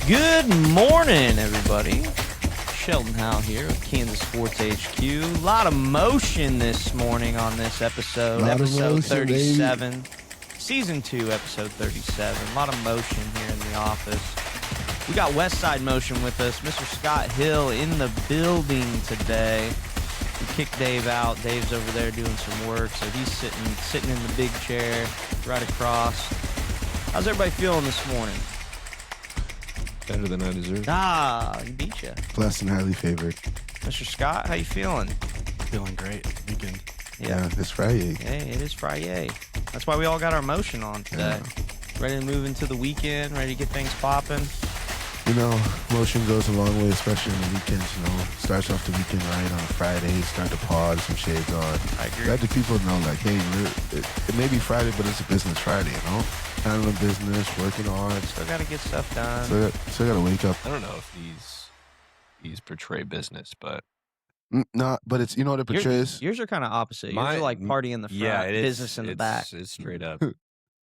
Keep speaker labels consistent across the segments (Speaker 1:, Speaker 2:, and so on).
Speaker 1: Good morning, everybody. Sheldon Howe here of Kansas Sports HQ. A lot of motion this morning on this episode. Episode 37. Season 2, episode 37. A lot of motion here in the office. We got West Side Motion with us. Mr. Scott Hill in the building today. We kicked Dave out. Dave's over there doing some work, so he's sitting in the big chair right across. How's everybody feeling this morning?
Speaker 2: Better than I deserve.
Speaker 1: He beat you.
Speaker 3: Blessed and highly favored.
Speaker 1: Mr. Scott, how you feeling?
Speaker 4: Feeling great. Weekend.
Speaker 3: Yeah, it's Friday.
Speaker 1: Hey, it is Friday. That's why we all got our motion on today. Yeah. Ready to move into the weekend, ready to get things popping.
Speaker 3: You know, motion goes a long way, especially on the weekends, Starts off the weekend right on a Friday, start the pod, some shades on.
Speaker 1: I agree.
Speaker 3: Let the people know, like, hey, it may be Friday, but it's a business Friday, Handling business, working hard.
Speaker 1: Still got to get stuff done.
Speaker 3: Still got to wake up.
Speaker 2: I don't know if these portray business, but...
Speaker 3: No, but it's, what it portrays?
Speaker 1: Yours are kind of opposite. Yours are like party in the front, business in the back.
Speaker 2: It's straight up.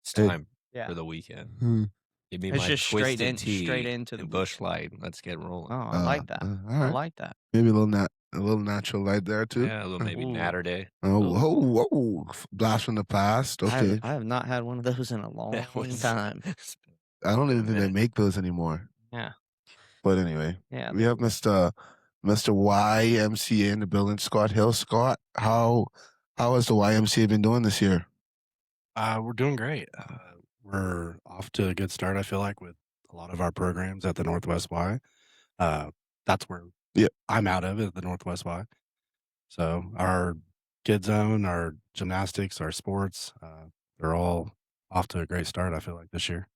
Speaker 2: It's time for the weekend. Give me
Speaker 1: it's
Speaker 2: my
Speaker 1: just straight
Speaker 2: tea
Speaker 1: into the
Speaker 2: Bush Light. Let's get rolling.
Speaker 1: Oh, I like that.
Speaker 3: Right.
Speaker 1: I like that.
Speaker 3: Maybe a little natural light there too.
Speaker 2: Yeah, a little maybe Natter Day.
Speaker 3: Whoa! Blast from the past. Okay.
Speaker 1: I have not had one of those in a long time.
Speaker 3: I don't even think they make those anymore.
Speaker 1: Yeah.
Speaker 3: But anyway,
Speaker 1: yeah,
Speaker 3: we have Mr. YMCA in the building, Scott Hill. Scott, how has the YMCA been doing this year?
Speaker 4: We're doing great. We're off to a good start, I feel like, with a lot of our programs at the Northwest Y. That's where I'm out of, at the Northwest Y. So our Kid Zone, our gymnastics, our sports, they're all off to a great start, I feel like, this year.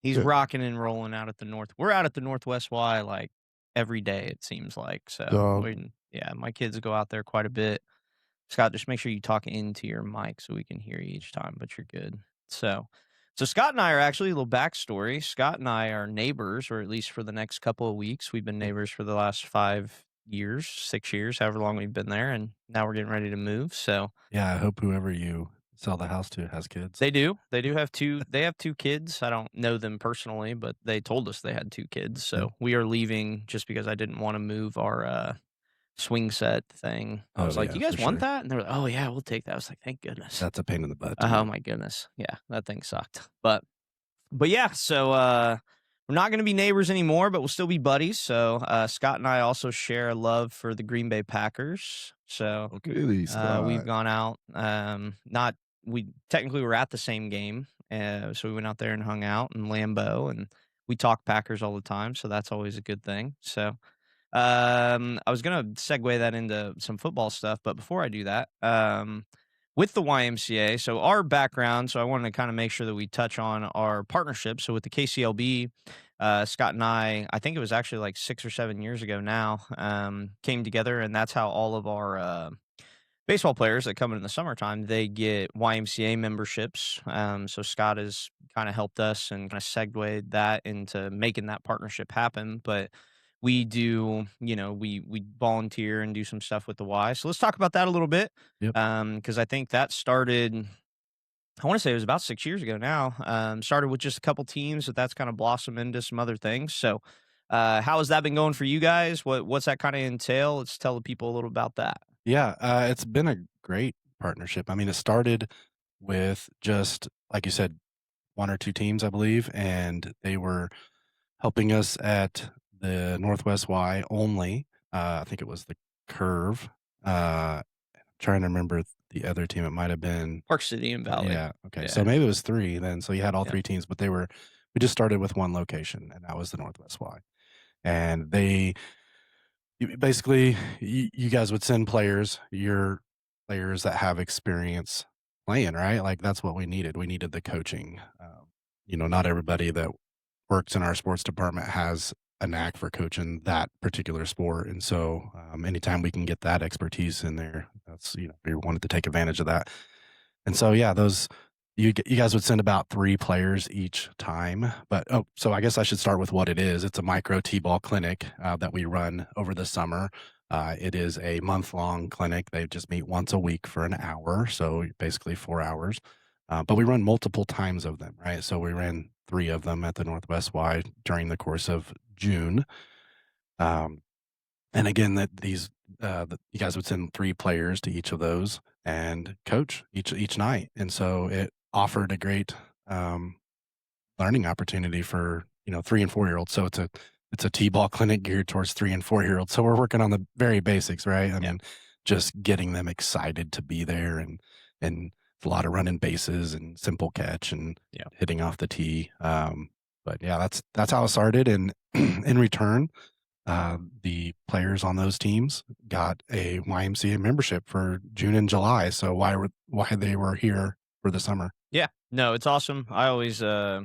Speaker 1: He's rocking and rolling out at the North. We're out at the Northwest Y like every day, it seems like. So, my kids go out there quite a bit. Scott, just make sure you talk into your mic so we can hear you each time, but you're good. So Scott and I are actually, a little backstory. Scott and I are neighbors, or at least for the next couple of weeks. We've been neighbors for the last 5 years, 6 years, however long we've been there, and now we're getting ready to move. So
Speaker 4: yeah, I hope whoever you sell the house to has kids.
Speaker 1: They do. They do have two. They have 2 kids. I don't know them personally, but they told us they had 2 kids. So we are leaving just because I didn't want to move our swing set thing. I was like, "You guys want that?" And they're like, "Oh yeah, we'll take that." I was like, "Thank goodness."
Speaker 4: That's a pain in the butt.
Speaker 1: Oh my goodness. Yeah, that thing sucked. But yeah, so we're not going to be neighbors anymore, but we'll still be buddies. So Scott and I also share a love for the Green Bay Packers. So
Speaker 3: really,
Speaker 1: we've gone out. We technically were at the same game, so we went out there and hung out in Lambeau, and we talk Packers all the time, so that's always a good thing. So I was gonna segue that into some football stuff, but before I do that, with the YMCA, so our background, so I wanted to kind of make sure that we touch on our partnership. So with the KCLB, Scott and I think it was actually like 6 or 7 years ago now, came together, and that's how all of our baseball players that come in the summertime, they get YMCA memberships. So Scott has kind of helped us and kind of segued that into making that partnership happen. But we do, we volunteer and do some stuff with the Y. So let's talk about that a little bit.
Speaker 4: Yep.
Speaker 1: Because I think that started, I want to say it was about 6 years ago now. Started with just a couple teams, but that's kind of blossomed into some other things. So how has that been going for you guys? What's that kind of entail? Let's tell the people a little about that.
Speaker 4: Yeah, it's been a great partnership. I mean, it started with just, like you said, 1 or 2 teams, I believe, and they were helping us at the Northwest Y only. I think it was the Curve. I'm trying to remember the other team. It might have been
Speaker 1: Park City and Valley.
Speaker 4: Yeah, okay. Yeah. So maybe it was 3 then. So you had all 3 teams, but we just started with 1 location, and that was the Northwest Y. And basically, you guys would send your players that have experience playing, right? Like, that's what we needed. We needed the coaching. Not everybody that works in our sports department has a knack for coaching that particular sport. And so anytime we can get that expertise in there, that's, we wanted to take advantage of that. And so, yeah, you guys would send about 3 players each time. But so I guess I should start with what it is. It's a micro T-ball clinic that we run over the summer. It is a month-long clinic. They just meet once a week for an hour, so basically 4 hours. But we run multiple times of them, right? So we ran 3 of them at the Northwest Y during the course of June. And again, you guys would send 3 players to each of those and coach each night, and so it offered a great learning opportunity for 3 and 4-year-olds. So it's a t-ball clinic geared towards 3 and 4-year-olds. So we're working on the very basics, right? I mean, just getting them excited to be there, and a lot of running bases and simple catch and hitting off the tee. But yeah, that's how it started. And in return, the players on those teams got a YMCA membership for June and July. So why they were here for the summer?
Speaker 1: Yeah, no, it's awesome. I always I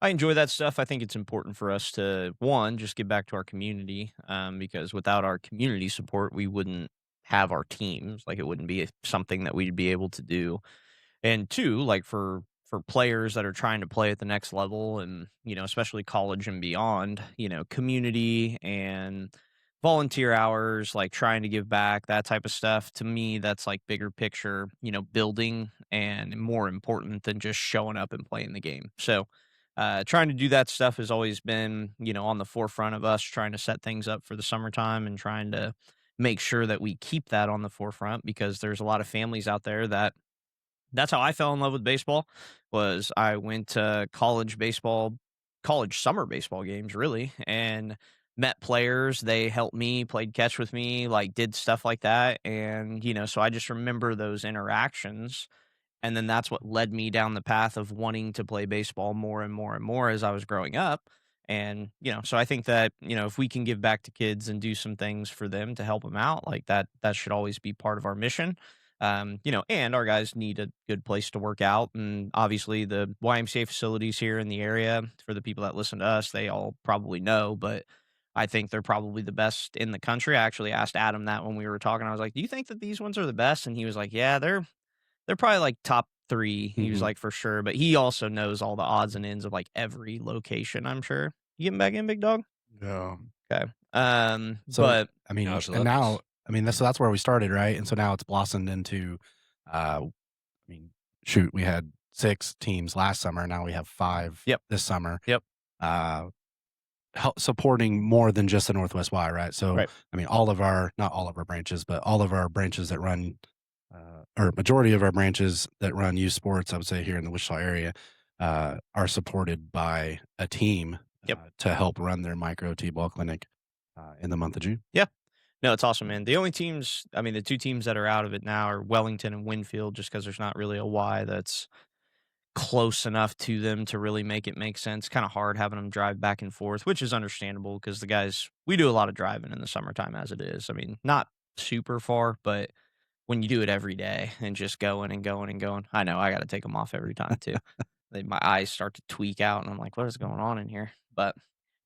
Speaker 1: enjoy that stuff. I think it's important for us to one just give back to our community, because without our community support, we wouldn't have our teams. Like it wouldn't be something that we'd be able to do. And two, like for players that are trying to play at the next level, and especially college and beyond, community and volunteer hours, like trying to give back, that type of stuff, to me that's like bigger picture, building, and more important than just showing up and playing the game. So trying to do that stuff has always been, on the forefront of us, trying to set things up for the summertime and trying to make sure that we keep that on the forefront, because there's a lot of families out there that's how I fell in love with baseball. Was I went to college summer baseball games really, and met players. They helped me, played catch with me, like did stuff like that. And, so I just remember those interactions. And then that's what led me down the path of wanting to play baseball more and more and more as I was growing up. And, so I think that, if we can give back to kids and do some things for them to help them out, like that should always be part of our mission. And our guys need a good place to work out. And obviously the YMCA facilities here in the area, for the people that listen to us, they all probably know, but I think they're probably the best in the country. I actually asked Adam that when we were talking. I was like, "Do you think that these ones are the best?" And he was like, "Yeah, they're probably like top 3." He was like, "For sure." But he also knows all the odds and ends of like every location, I'm sure. You getting back in, big dog?
Speaker 3: Yeah.
Speaker 1: Okay.
Speaker 4: So,
Speaker 1: But
Speaker 4: I mean,
Speaker 2: Gosh,
Speaker 4: and now, I mean, that's where we started, right? And so now it's blossomed into, I mean, shoot, we had 6 teams last summer. Now we have 5 this summer.
Speaker 1: Yep.
Speaker 4: Supporting more than just the Northwest Y, right? So,
Speaker 1: Right.
Speaker 4: I mean, not all of our branches, but all of our branches that run, or majority of our branches that run youth sports, I would say here in the Wichita area, are supported by a team to help run their micro T-ball clinic in the month of June.
Speaker 1: Yeah. No, it's awesome, man. The only teams, I mean, the 2 teams that are out of it now are Wellington and Winfield, just because there's not really a Y that's close enough to them to really make it make sense. Kind of hard having them drive back and forth, which is understandable because the guys, we do a lot of driving in the summertime as it is. I mean, not super far, but when you do it every day and just going and going and going, I know I got to take them off every time too. My eyes start to tweak out, and I'm like, what is going on in here? But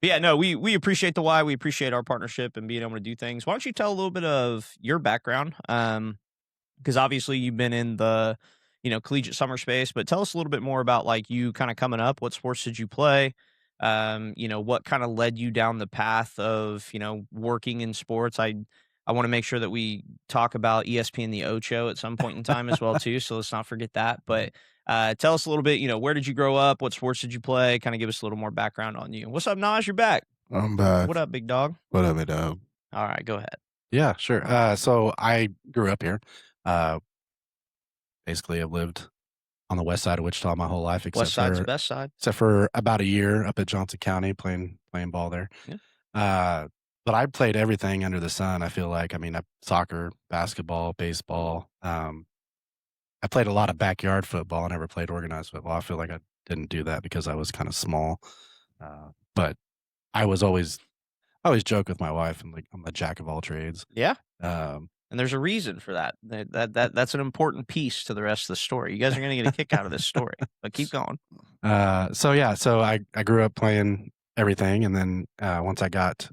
Speaker 1: yeah, no, we appreciate the why. We appreciate our partnership and being able to do things. Why don't you tell a little bit of your background? Because obviously you've been in the, collegiate summer space, but tell us a little bit more about like you kind of coming up. What sports did you play? What kind of led you down the path of, working in sports? I want to make sure that we talk about ESPN the Ocho at some point in time as well too. So let's not forget that. But tell us a little bit, where did you grow up? What sports did you play? Kind of give us a little more background on you. What's up, Naj? You're back.
Speaker 3: I'm back.
Speaker 1: What up, big dog?
Speaker 3: What up, big dog?
Speaker 1: All right, go ahead.
Speaker 4: Yeah, sure. So I grew up here. Basically, I've lived on the west side of Wichita my whole life,
Speaker 1: West side's the best side.
Speaker 4: except for about a year up at Johnson County playing ball there.
Speaker 1: Yeah.
Speaker 4: But I played everything under the sun. I feel like, I mean, soccer, basketball, baseball. I played a lot of backyard football. I never played organized football. I feel like I didn't do that because I was kind of small. But I always joke with my wife, and like I'm a jack of all trades.
Speaker 1: Yeah.
Speaker 4: Um,
Speaker 1: And there's a reason for that. That's an important piece to the rest of the story. You guys are going to get a kick out of this story, but keep going.
Speaker 4: So I grew up playing everything, and then once I got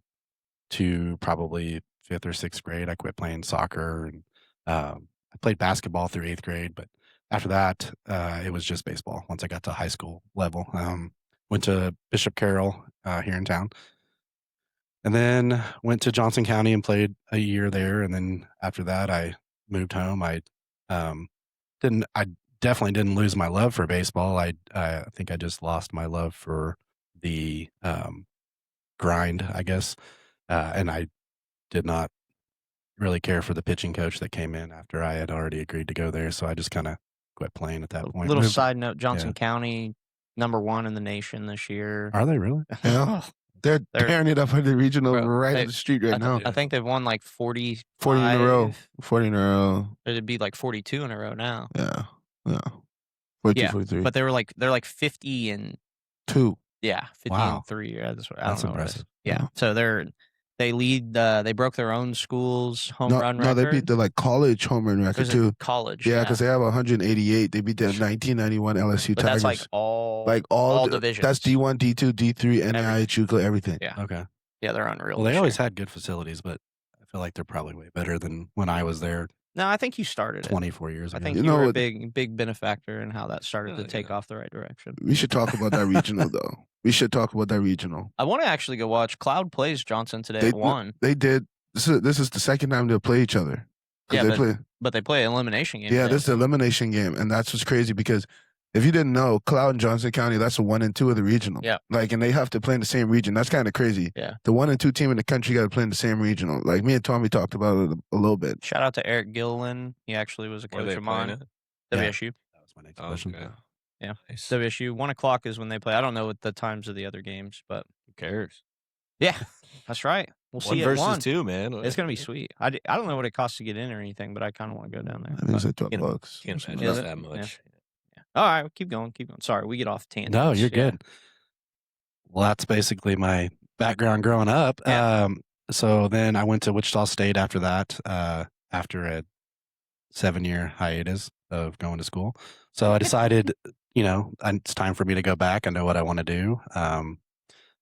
Speaker 4: to probably 5th or 6th grade, I quit playing soccer, and I played basketball through 8th grade. But after that, it was just baseball. Once I got to high school level, went to Bishop Carroll here in town. And then went to Johnson County and played a year there. And then after that, I moved home. I didn't definitely didn't lose my love for baseball. I think I just lost my love for the grind, I guess. And I did not really care for the pitching coach that came in after I had already agreed to go there. So I just kind of quit playing at that point.
Speaker 1: Little side note: Johnson County, #1 in the nation this year.
Speaker 4: Are they really?
Speaker 3: Yeah. They're tearing it up in the regional right up the street right now.
Speaker 1: I think they've won like 40
Speaker 3: in a row. 40 in a row.
Speaker 1: It'd be like 42 in a row now.
Speaker 3: Yeah. 42, 43.
Speaker 1: But they're like 50 and
Speaker 3: 2.
Speaker 1: Yeah, 50 and 3. Yeah,
Speaker 4: that's impressive.
Speaker 1: Yeah. So they lead. They broke their own school's home run record.
Speaker 3: No, they beat the college home run record too.
Speaker 1: College.
Speaker 3: Yeah, because they have 188. They beat the 1991 LSU Tigers.
Speaker 1: That's like all divisions.
Speaker 3: That's D1, D2, D3, NAIA, JUCO, everything.
Speaker 1: Yeah.
Speaker 4: Okay.
Speaker 1: Yeah, they're unreal.
Speaker 4: Well, they always had good facilities, but I feel like they're probably way better than when I was there.
Speaker 1: No, I think you started
Speaker 4: 24 years ago.
Speaker 1: I think you were a big benefactor in how that started to take off the right direction.
Speaker 3: We should talk about that regional, though. We should talk about that regional.
Speaker 1: I want to actually go watch. Cloud plays Johnson today at 1.
Speaker 3: They did. This is the second time they'll play each other.
Speaker 1: Yeah, but they play an elimination game.
Speaker 3: Yeah, this is the elimination game, and that's what's crazy because if you didn't know, Cloud and Johnson County, that's the 1 and 2 of the regional.
Speaker 1: Yeah.
Speaker 3: And they have to play in the same region. That's kind of crazy.
Speaker 1: Yeah.
Speaker 3: The 1 and 2 team in the country got to play in the same regional. Like me and Tommy talked about it a little bit.
Speaker 1: Shout out to Eric Gilliland. He actually was a coach of mine. WSU.
Speaker 4: That was my next question.
Speaker 2: Okay.
Speaker 1: Yeah.
Speaker 2: Nice.
Speaker 1: WSU. 1 o'clock is when they play. I don't know what the times of the other games, but
Speaker 2: who cares?
Speaker 1: Yeah, that's right. We'll see
Speaker 2: One
Speaker 1: at 1
Speaker 2: versus 2, man.
Speaker 1: It's gonna be sweet. I don't know what it costs to get in or anything, but I kind of want to go down there.
Speaker 3: I think it's like $12.
Speaker 2: Can't imagine that much.
Speaker 1: Yeah. All right, keep going. Sorry, we get off tangents.
Speaker 4: No, you're good. Well, that's basically my background growing up.
Speaker 1: Yeah.
Speaker 4: So then I went to Wichita State after that, after a 7-year hiatus of going to school. So I decided, it's time for me to go back. I know what I want to do.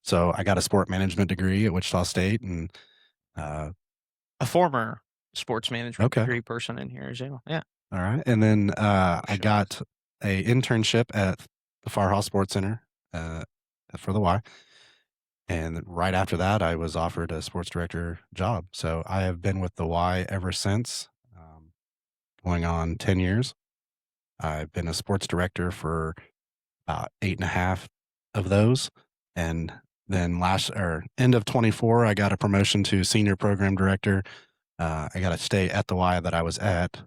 Speaker 4: So I got a sport management degree at Wichita State, and
Speaker 1: a former sports management degree person in here, yeah.
Speaker 4: All right, and then I got a internship at the Far Hall Sports Center for the Y, and right after that, I was offered a sports director job. So I have been with the Y ever since, going on 10 years. I've been a sports director for about 8.5 of those, and then end of 24, I got a promotion to senior program director. I got to stay at the Y that I was at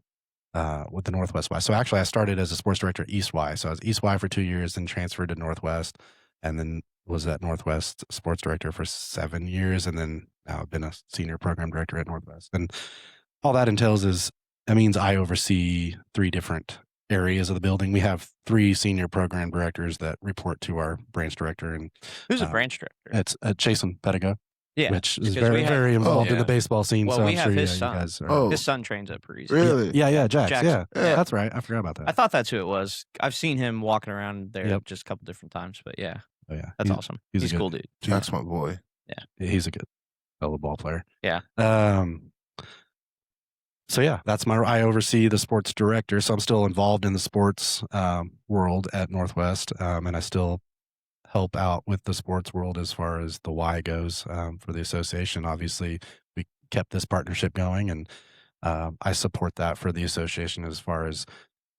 Speaker 4: with the Northwest Y. So actually, I started as a sports director at East Y. So I was East Y for 2 years, then transferred to Northwest, and then was at Northwest sports director for 7 years, and then now I've been a senior program director at Northwest. And all that entails means I oversee 3 different areas of the building. We have 3 senior program directors that report to our branch director. And
Speaker 1: who's a branch director?
Speaker 4: It's Chasen Pedigo.
Speaker 1: Yeah,
Speaker 4: which is very involved in the baseball scene.
Speaker 1: Well,
Speaker 4: so
Speaker 1: we
Speaker 4: I'm
Speaker 1: have
Speaker 4: sure
Speaker 1: his
Speaker 4: you guys
Speaker 1: son.
Speaker 4: are.
Speaker 1: His son trains at Parisi.
Speaker 3: Really?
Speaker 4: Yeah, Jax.
Speaker 1: Jackson.
Speaker 4: Yeah, that's right. I forgot about that.
Speaker 1: I thought that's who it was. I've seen him walking around there just a couple different times, but yeah.
Speaker 4: Oh yeah,
Speaker 1: that's awesome. He's a cool dude.
Speaker 3: Jack's my boy.
Speaker 1: Yeah,
Speaker 4: he's a good fellow ball player.
Speaker 1: Yeah.
Speaker 4: So yeah, I oversee the sports director. So I'm still involved in the sports world at Northwest, and I still help out with the sports world as far as the Y goes for the association. Obviously, we kept this partnership going, and I support that for the association as far as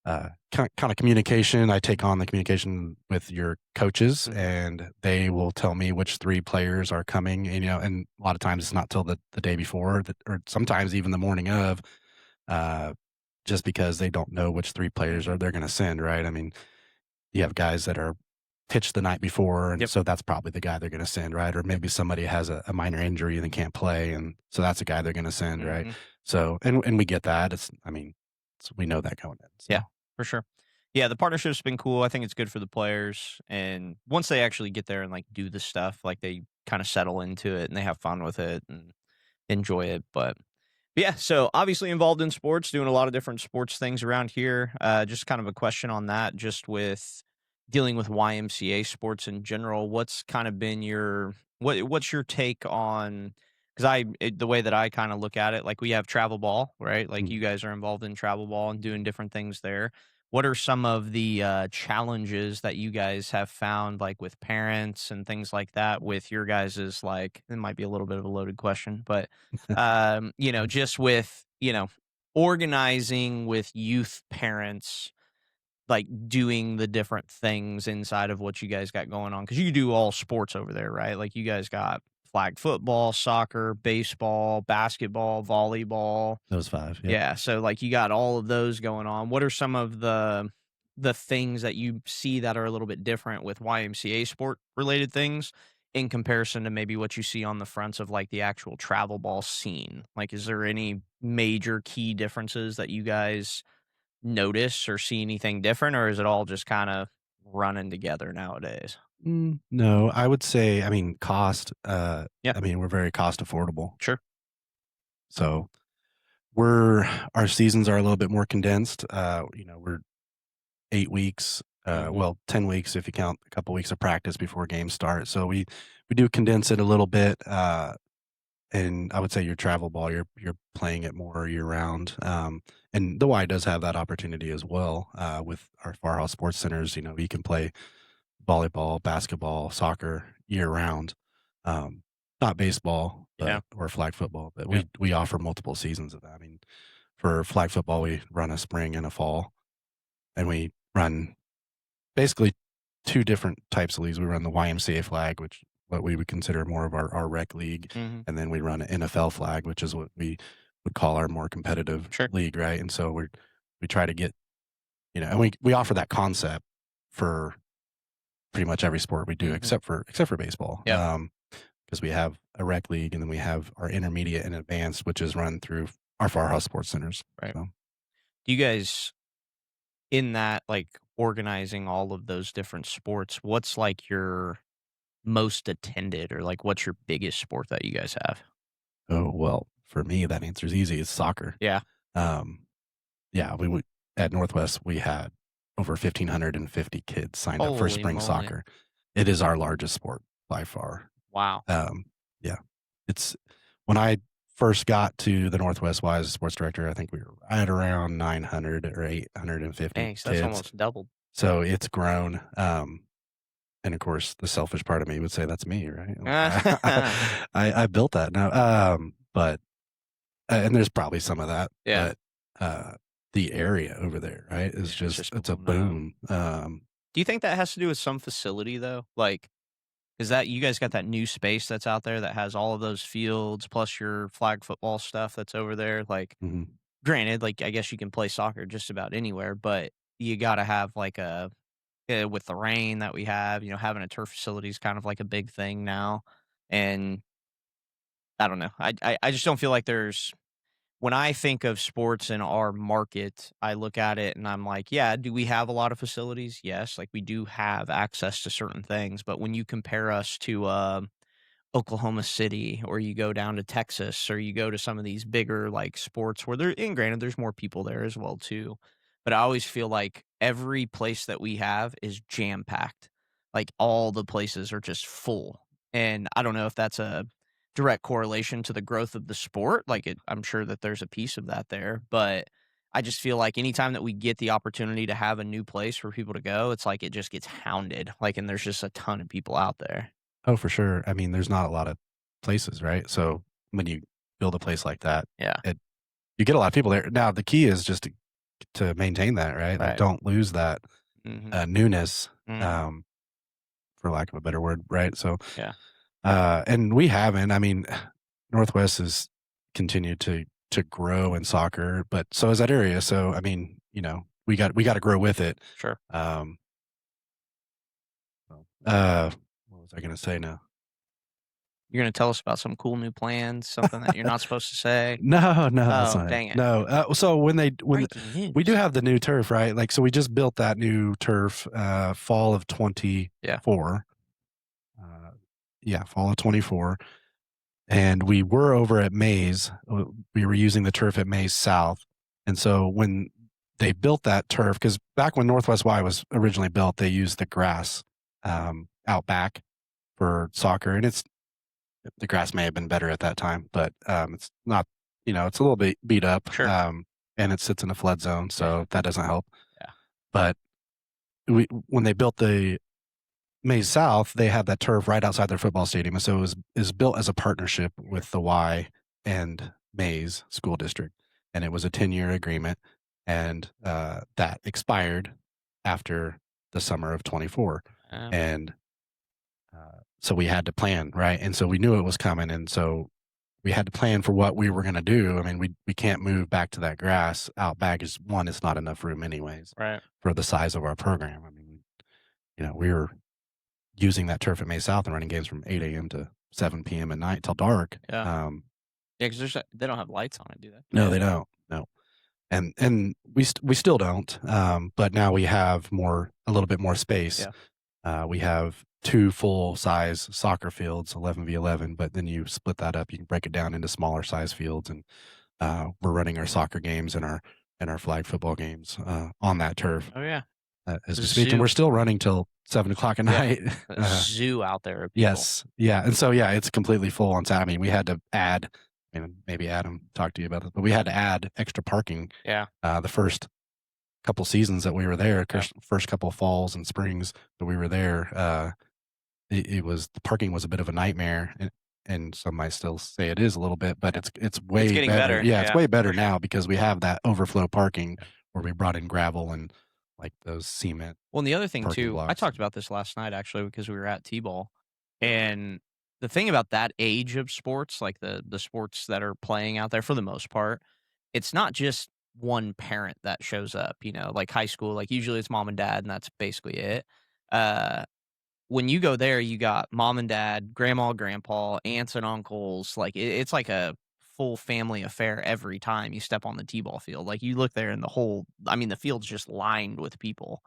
Speaker 4: kind of communication. I take on the communication with your coaches, and they will tell me which 3 players are coming. And a lot of times it's not till the day before, or sometimes even the morning of, just because they don't know which 3 players they're going to send. Right? I mean, you have guys that are pitched the night before, and so that's probably the guy they're going to send, right? Or maybe somebody has a minor injury and can't play, and so that's a guy they're going to send, right? So, and we get that. We know that going in. So.
Speaker 1: Yeah, for sure. Yeah, the partnership's been cool. I think it's good for the players, and once they actually get there and do the stuff, they kind of settle into it and they have fun with it and enjoy it. But yeah, so obviously involved in sports, doing a lot of different sports things around here. Just kind of a question on that, just with dealing with YMCA sports in general. What's kind of been what's your take on, because the way that I kind of look at it, we have travel ball, right? You guys are involved in travel ball and doing different things there. What are some of the challenges that you guys have found, with parents and things like that, with your guys's, it might be a little bit of a loaded question, but, just with, organizing with youth parents like, doing the different things inside of what you guys got going on? Because you do all sports over there, right? Like, you guys got flag football, soccer, baseball, basketball, volleyball.
Speaker 4: Those 5, yep.
Speaker 1: Yeah, so, like, you got all of those going on. What are some of the things that you see that are a little bit different with YMCA sport related things in comparison to maybe what you see on the fronts of, like, the actual travel ball scene? Like, is there any major key differences that you guys notice or see anything different, or is it all just kinda running together nowadays?
Speaker 4: No, I would say, I mean, cost,
Speaker 1: Yeah,
Speaker 4: I mean, we're very cost affordable.
Speaker 1: sure.
Speaker 4: So our seasons are a little bit more condensed. We're 8 weeks,
Speaker 1: Mhm.
Speaker 4: well, 10 weeks if you count a couple weeks of practice before games start. So we do condense it a little bit. And I would say your travel ball, you're playing it more year round. And the Y does have that opportunity as well. With our Farhouse Sports Centers, you can play volleyball, basketball, soccer year round. Um, Not baseball,
Speaker 1: Yeah,
Speaker 4: or flag football, but
Speaker 1: yeah.
Speaker 4: we offer multiple seasons of that. I mean, for flag football, we run a spring and a fall, and we run basically 2 different types of leagues. We run the YMCA flag, which what we would consider more of our rec league,
Speaker 1: Mhm.
Speaker 4: and then we run an NFL flag, which is what we would call our more competitive
Speaker 1: Sure.
Speaker 4: league, right? And so we try to get, and we offer that concept for pretty much every sport we do,
Speaker 1: Mhm.
Speaker 4: except for baseball.
Speaker 1: Yep.
Speaker 4: Because we have a rec league, and then we have our intermediate and advanced, which is run through our Farhouse Sports Centers.
Speaker 1: Right.
Speaker 4: So,
Speaker 1: Do you guys in that, like, organizing all of those different sports, what's, like, your most attended or, like, what's your biggest sport that you guys have?
Speaker 4: oh well, for me, that answer is easy. It's soccer.
Speaker 1: Yeah.
Speaker 4: Um, yeah, we would at Northwest, we had over 1,550 kids signed up for
Speaker 1: Holy
Speaker 4: spring
Speaker 1: moly.
Speaker 4: soccer. It is our largest sport by far.
Speaker 1: Wow.
Speaker 4: Yeah, it's when I first got to the Northwest Y as a sports director, I think we were right around 900 or 850
Speaker 1: Dang, so that's
Speaker 4: kids.
Speaker 1: almost doubled.
Speaker 4: So it's grown. And of course, the selfish part of me would say that's me, right? Like, I built that now. But and there's probably some of that,
Speaker 1: Yeah.
Speaker 4: but the area over there, right, is
Speaker 1: Yeah, it's just
Speaker 4: it's a
Speaker 1: blown up.
Speaker 4: boom.
Speaker 1: Do you think that has to do with some facility, though? Like, is that you guys got that new space that's out there that has all of those fields plus your flag football stuff that's over there? Like,
Speaker 4: Mhm.
Speaker 1: granted, like, I guess you can play soccer just about anywhere, but you gotta have, like, with the rain that we have, having a turf facility is kind of like a big thing now, and I don't know. I just don't feel like there's when I think of sports in our market, I look at it and I'm like, yeah, do we have a lot of facilities? Yes, like we do have access to certain things, but when you compare us to Oklahoma City, or you go down to Texas, or you go to some of these bigger like sports where and granted, there's more people there as well too. But I always feel like every place that we have is jam packed. Like all the places are just full. And I don't know if that's a direct correlation to the growth of the sport. I'm sure that there's a piece of that there, but I just feel like anytime that we get the opportunity to have a new place for people to go, it's like it just gets hounded. Like, and there's just a ton of people out there.
Speaker 4: Oh, for sure. I mean, there's not a lot of places, right? So when you build a place like that,
Speaker 1: Yeah.
Speaker 4: you get a lot of people there. Now the key is just to maintain that, right? Like,
Speaker 1: Right.
Speaker 4: don't lose that
Speaker 1: Mhm.
Speaker 4: newness,
Speaker 1: Mhm.
Speaker 4: for lack of a better word, right? So,
Speaker 1: Yeah.
Speaker 4: and we haven't. I mean, Northwest has continued to grow in soccer, but so is that area. So, I mean, we got to grow with it.
Speaker 1: Sure.
Speaker 4: Um, what was I going to say now?
Speaker 1: You're gonna tell us about some cool new plans, something that you're not supposed to say?
Speaker 4: No, that's
Speaker 1: Oh,
Speaker 4: not it.
Speaker 1: dang it.
Speaker 4: No. So
Speaker 1: Breaking
Speaker 4: we do
Speaker 1: news.
Speaker 4: have the new turf, right? Like, so we just built that new turf, fall of
Speaker 1: Yeah.
Speaker 4: 24. Uh, yeah, fall of 24. And we were over at Mays. We were using the turf at Mays South. And so when they built that turf, because back when Northwest Y was originally built, they used the grass out back for soccer. And the grass may have been better at that time, but it's not, it's a little bit beat up.
Speaker 1: Sure.
Speaker 4: And it sits in a flood zone, so that doesn't help.
Speaker 1: Yeah.
Speaker 4: But when they built the Mays South, they had that turf right outside their football stadium, and so it was built as a partnership with the Y and Mays School District, and it was a 10-year agreement, and that expired after the summer of 24. And so we had to plan, right? And so we knew it was coming. And so we had to plan for what we were going to do. I mean, we can't move back to that grass out back. Is one, it's not enough room anyways,
Speaker 1: Right.
Speaker 4: for the size of our program. I mean, we were using that turf at May South and running games from 8 a.m. to 7 p.m. at night till dark.
Speaker 1: Yeah. Yeah, because they don't have lights on it, do they?
Speaker 4: No, they don't. No. And we still don't. But now we have a little bit more space.
Speaker 1: Yeah.
Speaker 4: We have 2 full-size soccer fields, 11v11, but then you split that up. You can break it down into smaller size fields, and we're running our soccer games and our flag football games on that turf.
Speaker 1: Oh yeah.
Speaker 4: As we speak, and we're still running till 7 o'clock at night.
Speaker 1: A zoo out there of people.
Speaker 4: Yes, yeah, and so it's completely full on Saturday. I mean, we had to add, and maybe Adam talked to you about this, but we had to add extra parking.
Speaker 1: Yeah.
Speaker 4: The first couple seasons that we were there, first couple of falls and springs that we were there, the parking was a bit of a nightmare, and some might still say it is a little bit, but it's way
Speaker 1: getting better.
Speaker 4: Yeah, it's way better now because we have that overflow parking where we brought in gravel and like those cement.
Speaker 1: Well, and the other thing too,
Speaker 4: blocks.
Speaker 1: I talked about this last night actually because we were at T-ball, and the thing about that age of sports, like the sports that are playing out there for the most part, it's not just one parent that shows up, like high school, like usually it's mom and dad and that's basically it. When you go there, you got mom and dad, grandma, grandpa, aunts and uncles. Like it's like a full family affair every time you step on the T-ball field. Like you look there and the field's just lined with people.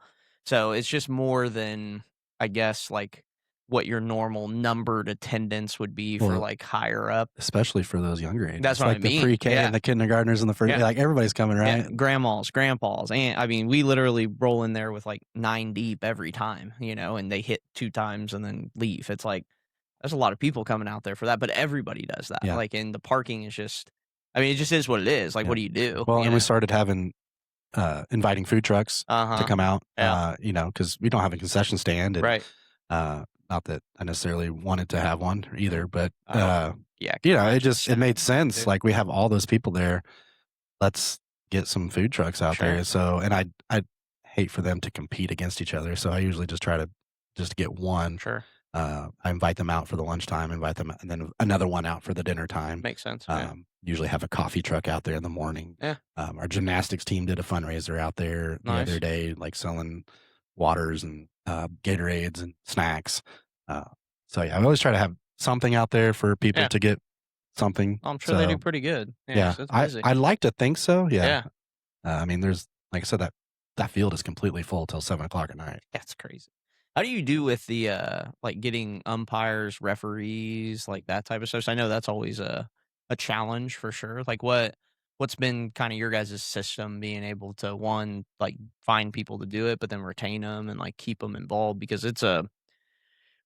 Speaker 1: So it's just more than, I guess, like what your normal numbered attendance would be for like higher up.
Speaker 4: Especially for those younger ages.
Speaker 1: That's what
Speaker 4: like
Speaker 1: I mean.
Speaker 4: The pre-K and the kindergartners and the first, like everybody's coming, right?
Speaker 1: Yeah, grandmas, grandpas. And we literally roll in there with like 9 deep every time, and they hit 2 times and then leave. It's like, there's a lot of people coming out there for that, but everybody does that.
Speaker 4: Yeah.
Speaker 1: Like, and the parking is just, it just is what it is. Like, what do you do?
Speaker 4: Well, and we started having, inviting food trucks to come out, because we don't have a concession stand. And,
Speaker 1: right.
Speaker 4: Not that I necessarily wanted to have one either, but,
Speaker 1: it
Speaker 4: made sense. Like we have all those people there. Let's get some food trucks out there. So, and I hate for them to compete against each other. So I usually just try to get one.
Speaker 1: Sure.
Speaker 4: I invite them out for the lunchtime, and then another one out for the dinner time.
Speaker 1: Makes sense.
Speaker 4: Usually have a coffee truck out there in the morning.
Speaker 1: Yeah.
Speaker 4: Our gymnastics team did a fundraiser out there the other day, like selling waters and Gatorades and snacks. So I always try to have something out there for people to get something.
Speaker 1: I'm sure they do pretty good.
Speaker 4: Yeah.
Speaker 1: So
Speaker 4: I like to think so. Yeah.
Speaker 1: Yeah.
Speaker 4: There's, like I said, that field is completely full till 7 o'clock at night.
Speaker 1: That's crazy. How do you do with the like getting umpires, referees, like that type of stuff? So I know that's always a challenge for sure. Like what's been kind of your guys' system being able to, one, like find people to do it, but then retain them and like keep them involved? Because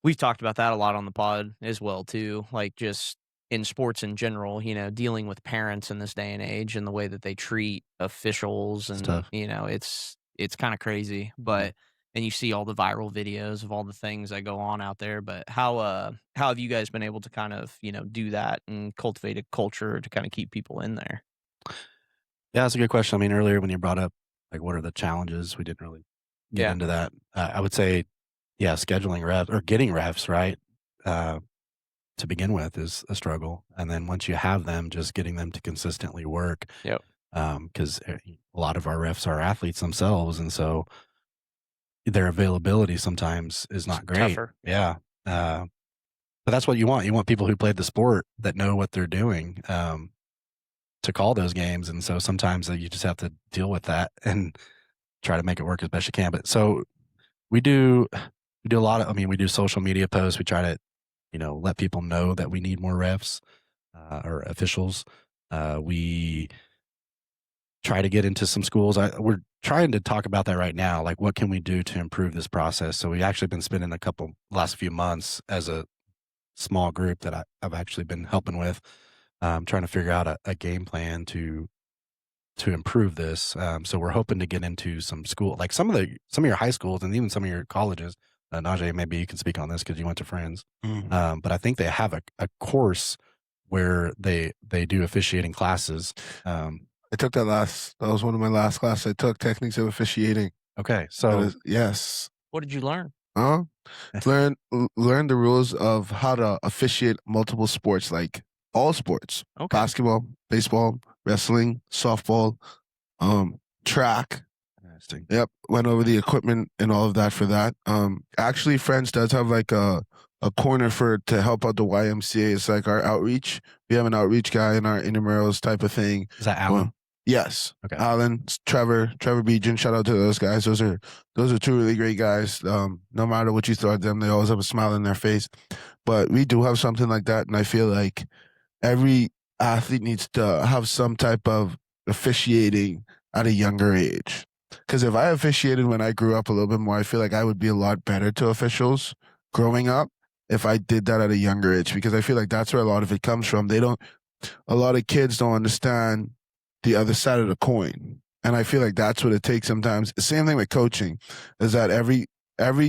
Speaker 1: we've talked about that a lot on the pod as well too. Like just in sports in general, dealing with parents in this day and age and the way that they treat officials, and it's kind of crazy. But and you see all the viral videos of all the things that go on out there. But how have you guys been able to kind of do that and cultivate a culture to kind of keep people in there?
Speaker 4: Yeah, that's a good question. Earlier when you brought up like what are the challenges, we didn't really get into that. I would say, scheduling refs or getting refs right to begin with is a struggle, and then once you have them, just getting them to consistently work.
Speaker 1: Yep.
Speaker 4: Because a lot of our refs are athletes themselves, and so their availability sometimes is not great.
Speaker 1: Tougher.
Speaker 4: Yeah. But that's what you want. You want people who played the sport that know what they're doing to call those games. And so sometimes you just have to deal with that and try to make it work as best you can. But so we do a lot of, we do social media posts. We try to, let people know that we need more refs or officials. We try to get into some schools. We're trying to talk about that right now. Like, what can we do to improve this process? So we've actually been spending last few months as a small group that I've actually been helping with, trying to figure out a game plan to improve this. So we're hoping to get into some school, like some of your high schools and even some of your colleges. Najee, maybe you can speak on this because you went to Friends.
Speaker 3: Mm-hmm.
Speaker 4: But I think they have a course where they do officiating classes.
Speaker 3: I took that was one of my last classes I took, techniques of officiating.
Speaker 4: Okay, so
Speaker 3: yes.
Speaker 1: What did you learn?
Speaker 3: Learn the rules of how to officiate multiple sports, like all sports.
Speaker 1: Okay.
Speaker 3: Basketball, baseball, wrestling, softball, track.
Speaker 4: Interesting.
Speaker 3: Yep. Went over the equipment and all of that for that. Actually, Friends does have like a corner to help out the YMCA. It's like our outreach. We have an outreach guy in our intramurals type of thing.
Speaker 4: Is that Alan?
Speaker 3: Yes.
Speaker 4: Okay.
Speaker 3: Alan, Trevor Bejan. Shout out to those guys. Those are two really great guys. No matter what you throw at them, they always have a smile on their face. But we do have something like that, and I feel like every athlete needs to have some type of officiating at a younger age. Because if I officiated when I grew up a little bit more, I feel like I would be a lot better to officials growing up if I did that at a younger age. Because I feel like that's where a lot of it comes from. A lot of kids don't understand the other side of the coin. And I feel like that's what it takes sometimes. The same thing with coaching, is that every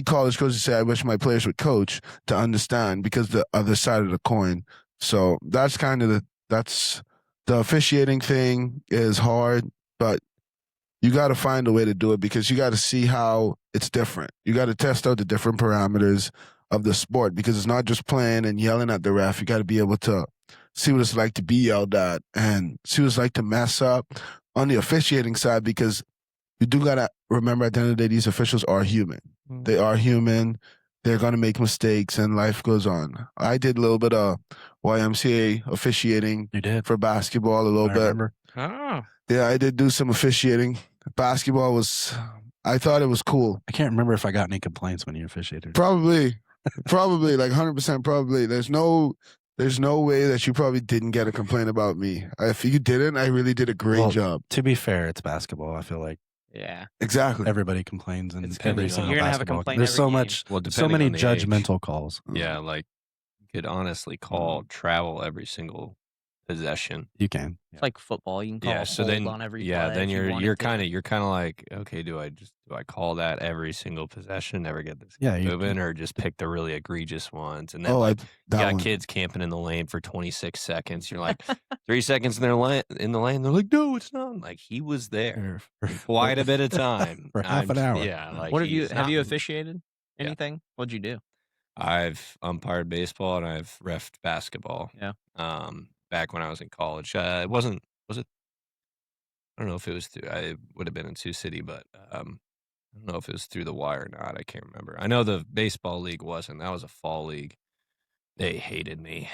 Speaker 3: college coach would say, I wish my players would coach to understand, because the other side of the coin. So that's kind of the officiating thing is hard, but you got to find a way to do it, because you got to see how it's different. You got to test out the different parameters of the sport, because it's not just playing and yelling at the ref. You got to be able to see what it's like to be yelled at and see what it's like to mess up on the officiating side, because you do got to remember at the end of the day, these officials are human. Mm. They are human. They're going to make mistakes and life goes on. I did a little bit of YMCA officiating.
Speaker 4: You did?
Speaker 3: For basketball a little bit.
Speaker 4: Remember.
Speaker 1: Oh.
Speaker 3: Yeah, I did do some officiating. Basketball I thought it was cool.
Speaker 4: I can't remember if I got any complaints when you officiated.
Speaker 3: Probably like 100% probably. There's no way that you probably didn't get a complaint about me. If you didn't, I really did a great job.
Speaker 4: To be fair, it's basketball. I feel like
Speaker 3: exactly
Speaker 4: everybody complains in every single
Speaker 1: you're gonna
Speaker 4: basketball
Speaker 1: have a complaint.
Speaker 4: There's so
Speaker 1: game.
Speaker 4: much, so many judgmental calls.
Speaker 2: Yeah, like you could honestly call travel every single possession.
Speaker 4: You can.
Speaker 1: It's like football. You can call
Speaker 2: so then
Speaker 1: on every
Speaker 2: yeah,
Speaker 1: play
Speaker 2: then you're kind
Speaker 1: of
Speaker 2: like, okay, do I call that every single possession, never get this
Speaker 4: Yeah,
Speaker 2: moving, or just pick the really egregious ones? And then you got kids camping in the lane for 26 seconds. You're like 3 seconds in the lane. They're like, no, it's not. Like, he was there for quite a bit of time
Speaker 4: for half an hour.
Speaker 2: Yeah. Like,
Speaker 1: what have you officiated anything? Yeah. What'd you do?
Speaker 2: I've umpired baseball and I've reffed basketball.
Speaker 1: Yeah.
Speaker 2: Back when I was in college, it was it? I don't know if it was through. I would have been in Sioux City, but I don't know if it was through the wire or not. I can't remember. I know the baseball league wasn't. That was a fall league. They hated me.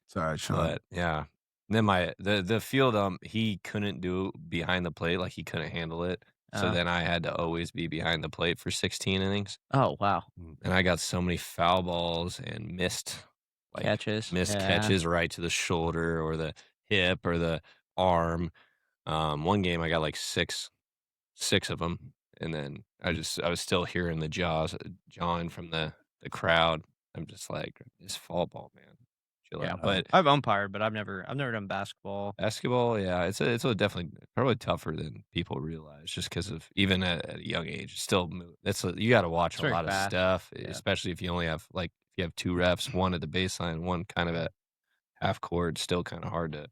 Speaker 3: Sorry, Sean.
Speaker 2: But yeah. And then the field he couldn't do behind the plate, like he couldn't handle it. So then I had to always be behind the plate for 16 innings.
Speaker 1: Oh wow!
Speaker 2: And I got so many foul balls and missed catches right to the shoulder or the hip or the arm. One game I got like six of them, and then I was still hearing the jawing from the crowd. I'm just like, this fall ball, man. Chill out. But
Speaker 1: I've umpired, but I've never done basketball.
Speaker 2: Basketball, yeah, it's definitely probably tougher than people realize, just because of even at a young age, it's still you got to watch a lot of stuff, especially if you only have if you have two refs, one at the baseline, one kind of at half court. It's still kind of hard to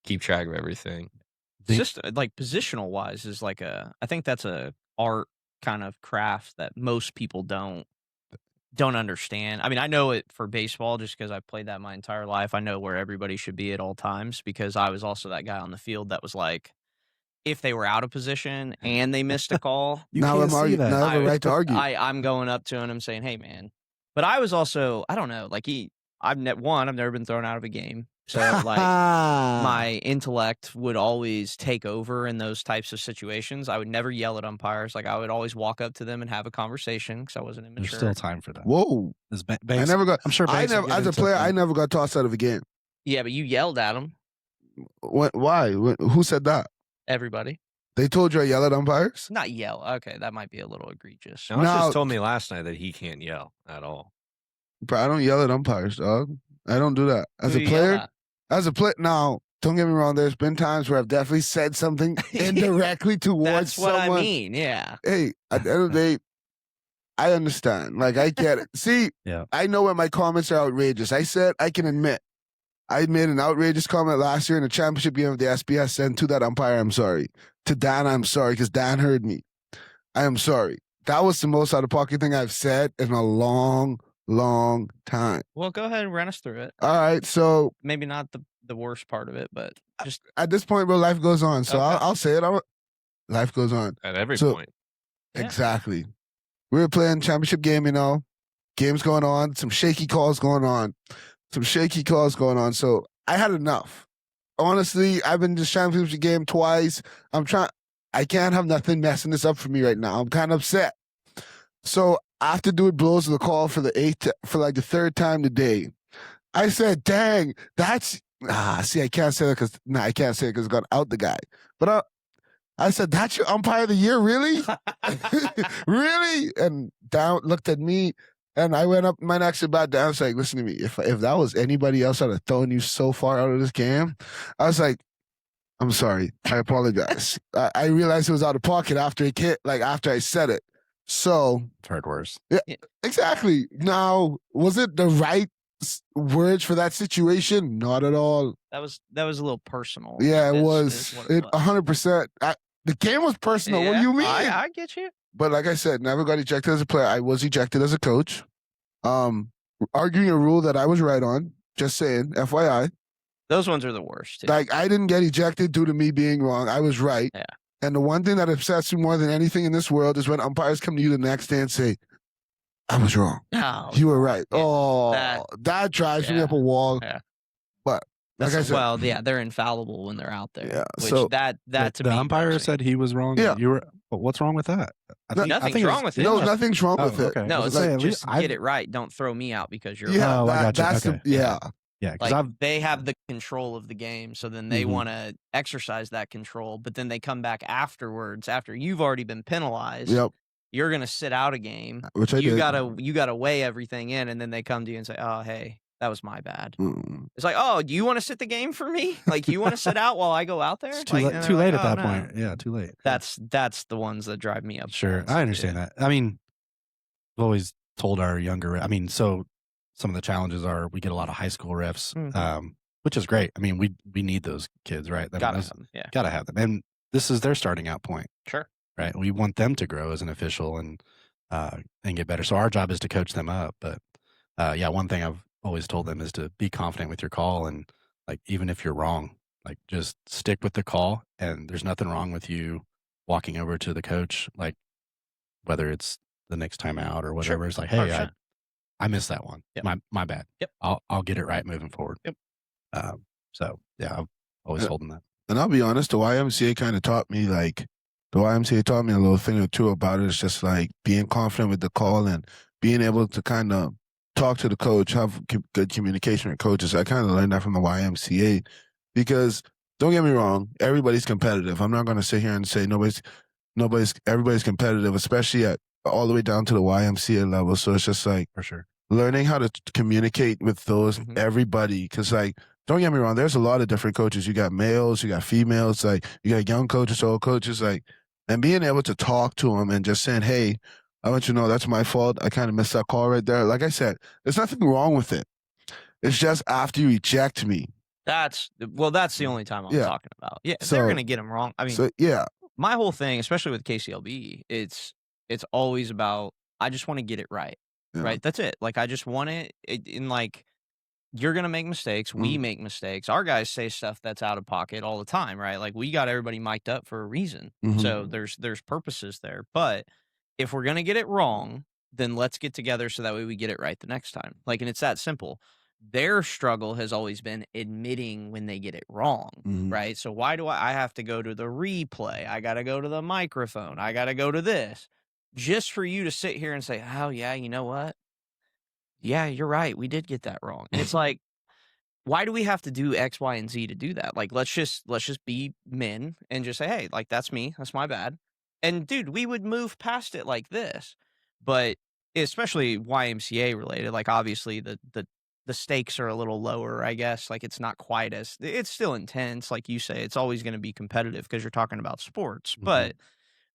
Speaker 2: keep track of everything.
Speaker 1: It's just like positional wise is like I think that's a art kind of craft that most people don't understand. I mean, I know it for baseball just because I've played that my entire life. I know where everybody should be at all times because I was also that guy on the field that was like, if they were out of position and they missed a call,
Speaker 3: now I'm arguing. Now I have a right to argue.
Speaker 1: I'm going up to him and I'm saying, hey, man. But I was also, I don't know, like I've never been thrown out of a game. So like my intellect would always take over in those types of situations. I would never yell at umpires. Like I would always walk up to them and have a conversation because I wasn't immature.
Speaker 4: There's still time for that.
Speaker 3: Whoa! I never got. I'm sure. As a player, I never got tossed out of a game.
Speaker 1: Yeah, but you yelled at them.
Speaker 3: What? Why? Who said that?
Speaker 1: Everybody.
Speaker 3: They told you I yell at umpires?
Speaker 1: Not yell. Okay, that might be a little egregious.
Speaker 2: Josh just told me last night that he can't yell at all.
Speaker 3: Bro, I don't yell at umpires, dog. I don't do that. As a player, now, don't get me wrong. There's been times where I've definitely said something indirectly towards someone.
Speaker 1: That's what I mean, yeah.
Speaker 3: Hey, at the end of the day, I understand. Like, I get it. See, I know when my comments are outrageous. I can admit. I made an outrageous comment last year in the championship game of the SBS, and to that umpire, I'm sorry. to Dan, I'm sorry, because Dan heard me. I am sorry. That was the most out of pocket thing I've said in a long time.
Speaker 1: Well, go ahead and run us through it.
Speaker 3: All right, so
Speaker 1: maybe not the worst part of it, but just
Speaker 3: at this point, bro, life goes on. So
Speaker 1: Okay.
Speaker 3: I'll say it. Life goes on.
Speaker 2: At every point.
Speaker 1: Yeah.
Speaker 3: Exactly. We were playing championship game, games going on, some shaky calls going on. So I had enough. Honestly, I've been to this championship game twice. I can't have nothing messing this up for me right now. I'm kind of upset. So after doing blows of the call for the third time today, I said, dang, that's see, I can't say that because it got out the guy. But I said, that's your umpire of the year, really? Really? And down looked at me, and I went up my next about down. I was like, listen to me. If that was anybody else, I'd have thrown you so far out of this game. I was like, I'm sorry. I apologize. I realized it was out of pocket after it hit, after I said it. So
Speaker 4: it's heard worse.
Speaker 3: Yeah, exactly. Now, was it the right words for that situation? Not at all.
Speaker 1: That was a little personal.
Speaker 3: Yeah, it was. 100%. The game was personal.
Speaker 1: Yeah,
Speaker 3: What do you mean?
Speaker 1: I get you.
Speaker 3: But like I said, never got ejected as a player. I was ejected as a coach. Arguing a rule that I was right on. Just saying, FYI.
Speaker 1: Those ones are the worst. Too.
Speaker 3: I didn't get ejected due to me being wrong. I was right.
Speaker 1: Yeah.
Speaker 3: And the one thing that upsets me more than anything in this world is when umpires come to you the next day and say, I was wrong.
Speaker 1: Oh,
Speaker 3: you were right.
Speaker 1: Yeah,
Speaker 3: that drives me up a wall.
Speaker 1: Yeah.
Speaker 3: But like I said,
Speaker 1: well, yeah, they're infallible when they're out there.
Speaker 3: Yeah.
Speaker 1: Which
Speaker 3: So
Speaker 1: that to
Speaker 4: the
Speaker 1: me,
Speaker 4: umpire said he was wrong.
Speaker 3: Yeah.
Speaker 4: You were. But what's wrong with that?
Speaker 1: Nothing's wrong with it.
Speaker 3: No, nothing's wrong with it.
Speaker 4: Okay.
Speaker 1: No, it's
Speaker 4: like,
Speaker 1: just get it right. Don't throw me out because you're
Speaker 3: Yeah,
Speaker 1: wrong.
Speaker 4: I got you.
Speaker 3: that's
Speaker 4: Okay.
Speaker 3: yeah.
Speaker 4: Yeah, because
Speaker 1: They have the control of the game, so then they want to exercise that control. But then they come back afterwards, after you've already been penalized.
Speaker 3: Yep.
Speaker 1: You're gonna sit out a game.
Speaker 3: Which I did.
Speaker 1: You gotta weigh everything in, and then they come to you and say, "Oh, hey, that was my bad."
Speaker 3: Mm.
Speaker 1: It's like, "Oh, do you want to sit the game for me? Like, you want to sit out while I go out there?"
Speaker 4: it's too late at that point. Yeah, too late.
Speaker 1: That's the ones that drive me up.
Speaker 4: Sure, I understand that. I mean, I've always told our younger. So some of the challenges are we get a lot of high school refs, which is great. I mean, we need those kids, right?
Speaker 1: Gotta have them. Yeah,
Speaker 4: gotta have them. And this is their starting out point.
Speaker 1: Sure.
Speaker 4: Right. We want them to grow as an official and get better. So our job is to coach them up. But one thing I've always told them is to be confident with your call, and even if you're wrong, just stick with the call. And there's nothing wrong with you walking over to the coach, whether it's the next time out or whatever. Sure. It's like, hey, I missed that one.
Speaker 1: Yep.
Speaker 4: My bad.
Speaker 1: Yep.
Speaker 4: I'll get it right moving forward.
Speaker 1: Yep.
Speaker 4: I've always told them that.
Speaker 3: And I'll be honest, the YMCA kind of taught me a little thing or two about it. It's just being confident with the call and being able to kind of talk to the coach, have good communication with coaches. I kind of learned that from the YMCA because don't get me wrong, everybody's competitive. I'm not going to sit here and say everybody's competitive, especially at all the way down to the YMCA level. So it's just
Speaker 4: for sure
Speaker 3: learning how to communicate with those everybody. Because don't get me wrong, there's a lot of different coaches. You got males, you got females, you got young coaches, old coaches, and being able to talk to them and just saying, hey, I want you to know that's my fault. I kind of missed that call right there. Like I said, there's nothing wrong with it. It's just after you eject me.
Speaker 1: That's the only time I'm talking about. Yeah, they're going to get them wrong. I mean, my whole thing, especially with KCLB, it's always about, I just want to get it right. Yeah. Right? That's it. I just want it in you're going to make mistakes. We make mistakes. Our guys say stuff that's out of pocket all the time, right? We got everybody mic'd up for a reason. So there's purposes there. But if we're going to get it wrong, then let's get together so that way we get it right the next time. And it's that simple. Their struggle has always been admitting when they get it wrong, right? So why do I have to go to the replay? I got to go to the microphone. I got to go to this just for you to sit here and say, oh, yeah, you know what? Yeah, you're right. We did get that wrong. And it's why do we have to do X, Y, and Z to do that? Let's just be men and just say, hey, that's me. That's my bad. And dude, we would move past it like this. But especially YMCA related, obviously the stakes are a little lower, I guess. It's not quite as, it's still intense. Like you say, it's always going to be competitive because you're talking about sports. But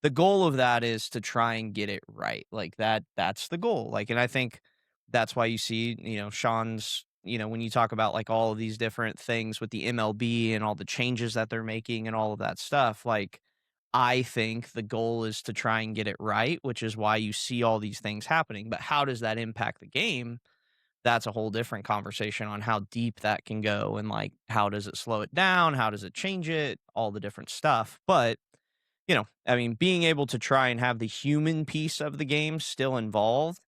Speaker 1: the goal of that is to try and get it right. That's the goal. And I think that's why you see, Sean's, when you talk about all of these different things with the MLB and all the changes that they're making and all of that stuff, I think the goal is to try and get it right, which is why you see all these things happening. But how does that impact the game? That's a whole different conversation on how deep that can go and like how does it slow it down? How does it change it? All the different stuff. But, I mean, being able to try and have the human piece of the game still involved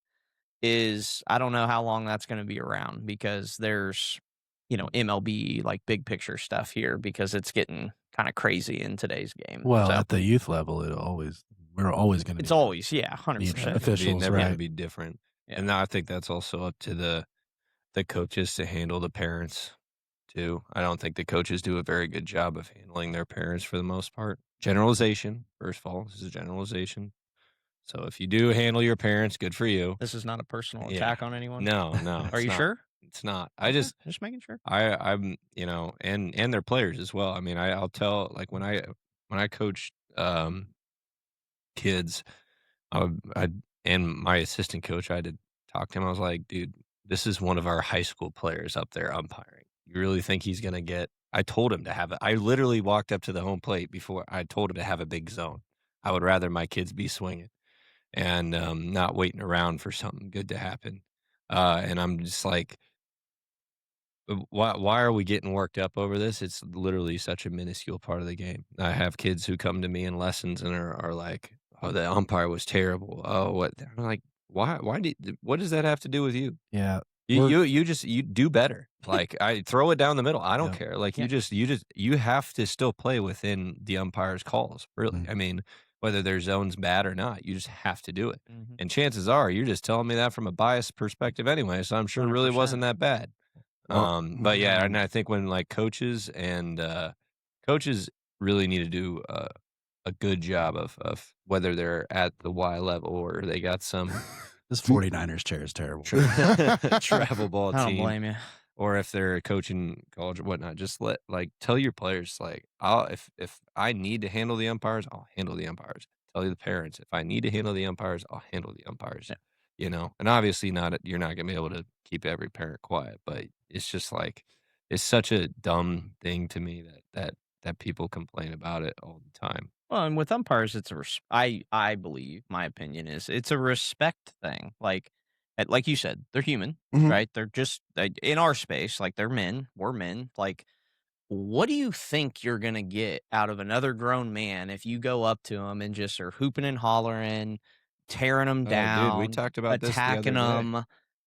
Speaker 1: is I don't know how long that's going to be around because there's, MLB like big picture stuff here because it's getting kind of crazy in today's game.
Speaker 4: Well,
Speaker 1: So
Speaker 4: at the youth level, we're always going to
Speaker 1: it's always, yeah,
Speaker 4: need
Speaker 1: 100%.
Speaker 4: officials,
Speaker 2: never going to
Speaker 4: right?
Speaker 2: be different.
Speaker 1: Yeah.
Speaker 2: And now I think that's also up to the coaches to handle the parents too. I don't think the coaches do a very good job of handling their parents for the most part. Generalization, first of all, this is a generalization. So if you do handle your parents, good for you.
Speaker 1: This is not a personal
Speaker 2: Yeah.
Speaker 1: attack on anyone.
Speaker 2: No,
Speaker 1: Are you sure?
Speaker 2: It's not.
Speaker 1: Okay, just making sure.
Speaker 2: I'm and their players as well. I mean, I'll tell like when I coached kids, I and my assistant coach, I had to talk to him. I was like, dude, this is one of our high school players up there umpiring. You really think he's gonna get? I told him to have it. I literally walked up to the home plate before I told him to have a big zone. I would rather my kids be swinging and not waiting around for something good to happen. And I'm just like, why are we getting worked up over this? It's literally such a minuscule part of the game. I have kids who come to me in lessons and are like, "Oh, the umpire was terrible. Oh, what?" I'm like, "Why? What does that have to do with you?
Speaker 4: Yeah.
Speaker 2: You do better. Like I throw it down the middle. I don't
Speaker 4: Yeah.
Speaker 2: care. Like
Speaker 1: Yeah.
Speaker 2: you have to still play within the umpire's calls. Really.
Speaker 4: Mm.
Speaker 2: I mean, whether their zone's bad or not, you just have to do it.
Speaker 1: Mhm.
Speaker 2: And chances are, you're just telling me that from a biased perspective anyway. So I'm sure it really
Speaker 1: 100%.
Speaker 2: wasn't that bad.
Speaker 3: Well,
Speaker 2: But yeah, and I think when like coaches really need to do a good job of whether they're at the Y level or they got some
Speaker 4: This 49ers chair is terrible.
Speaker 2: travel ball
Speaker 1: I don't
Speaker 2: team,
Speaker 1: blame you.
Speaker 2: or if they're coaching college or whatnot, just tell your players like if I need to handle the umpires, I'll handle the umpires. Tell the parents if I need to handle the umpires, I'll handle the umpires.
Speaker 1: Yeah.
Speaker 2: And obviously you're not gonna be able to keep every parent quiet, but it's just like it's such a dumb thing to me that people complain about it all the time.
Speaker 1: Well, and with umpires, it's I believe my opinion is it's a respect thing. Like you said, they're human,
Speaker 3: Mhm.
Speaker 1: right? They're just in our space. Like they're men. We're men. Like, what do you think you're gonna get out of another grown man if you go up to him and just are hooping and hollering, tearing them
Speaker 2: Oh, dude, we
Speaker 1: down,
Speaker 2: talked about this the other
Speaker 1: attacking
Speaker 2: day.
Speaker 1: them,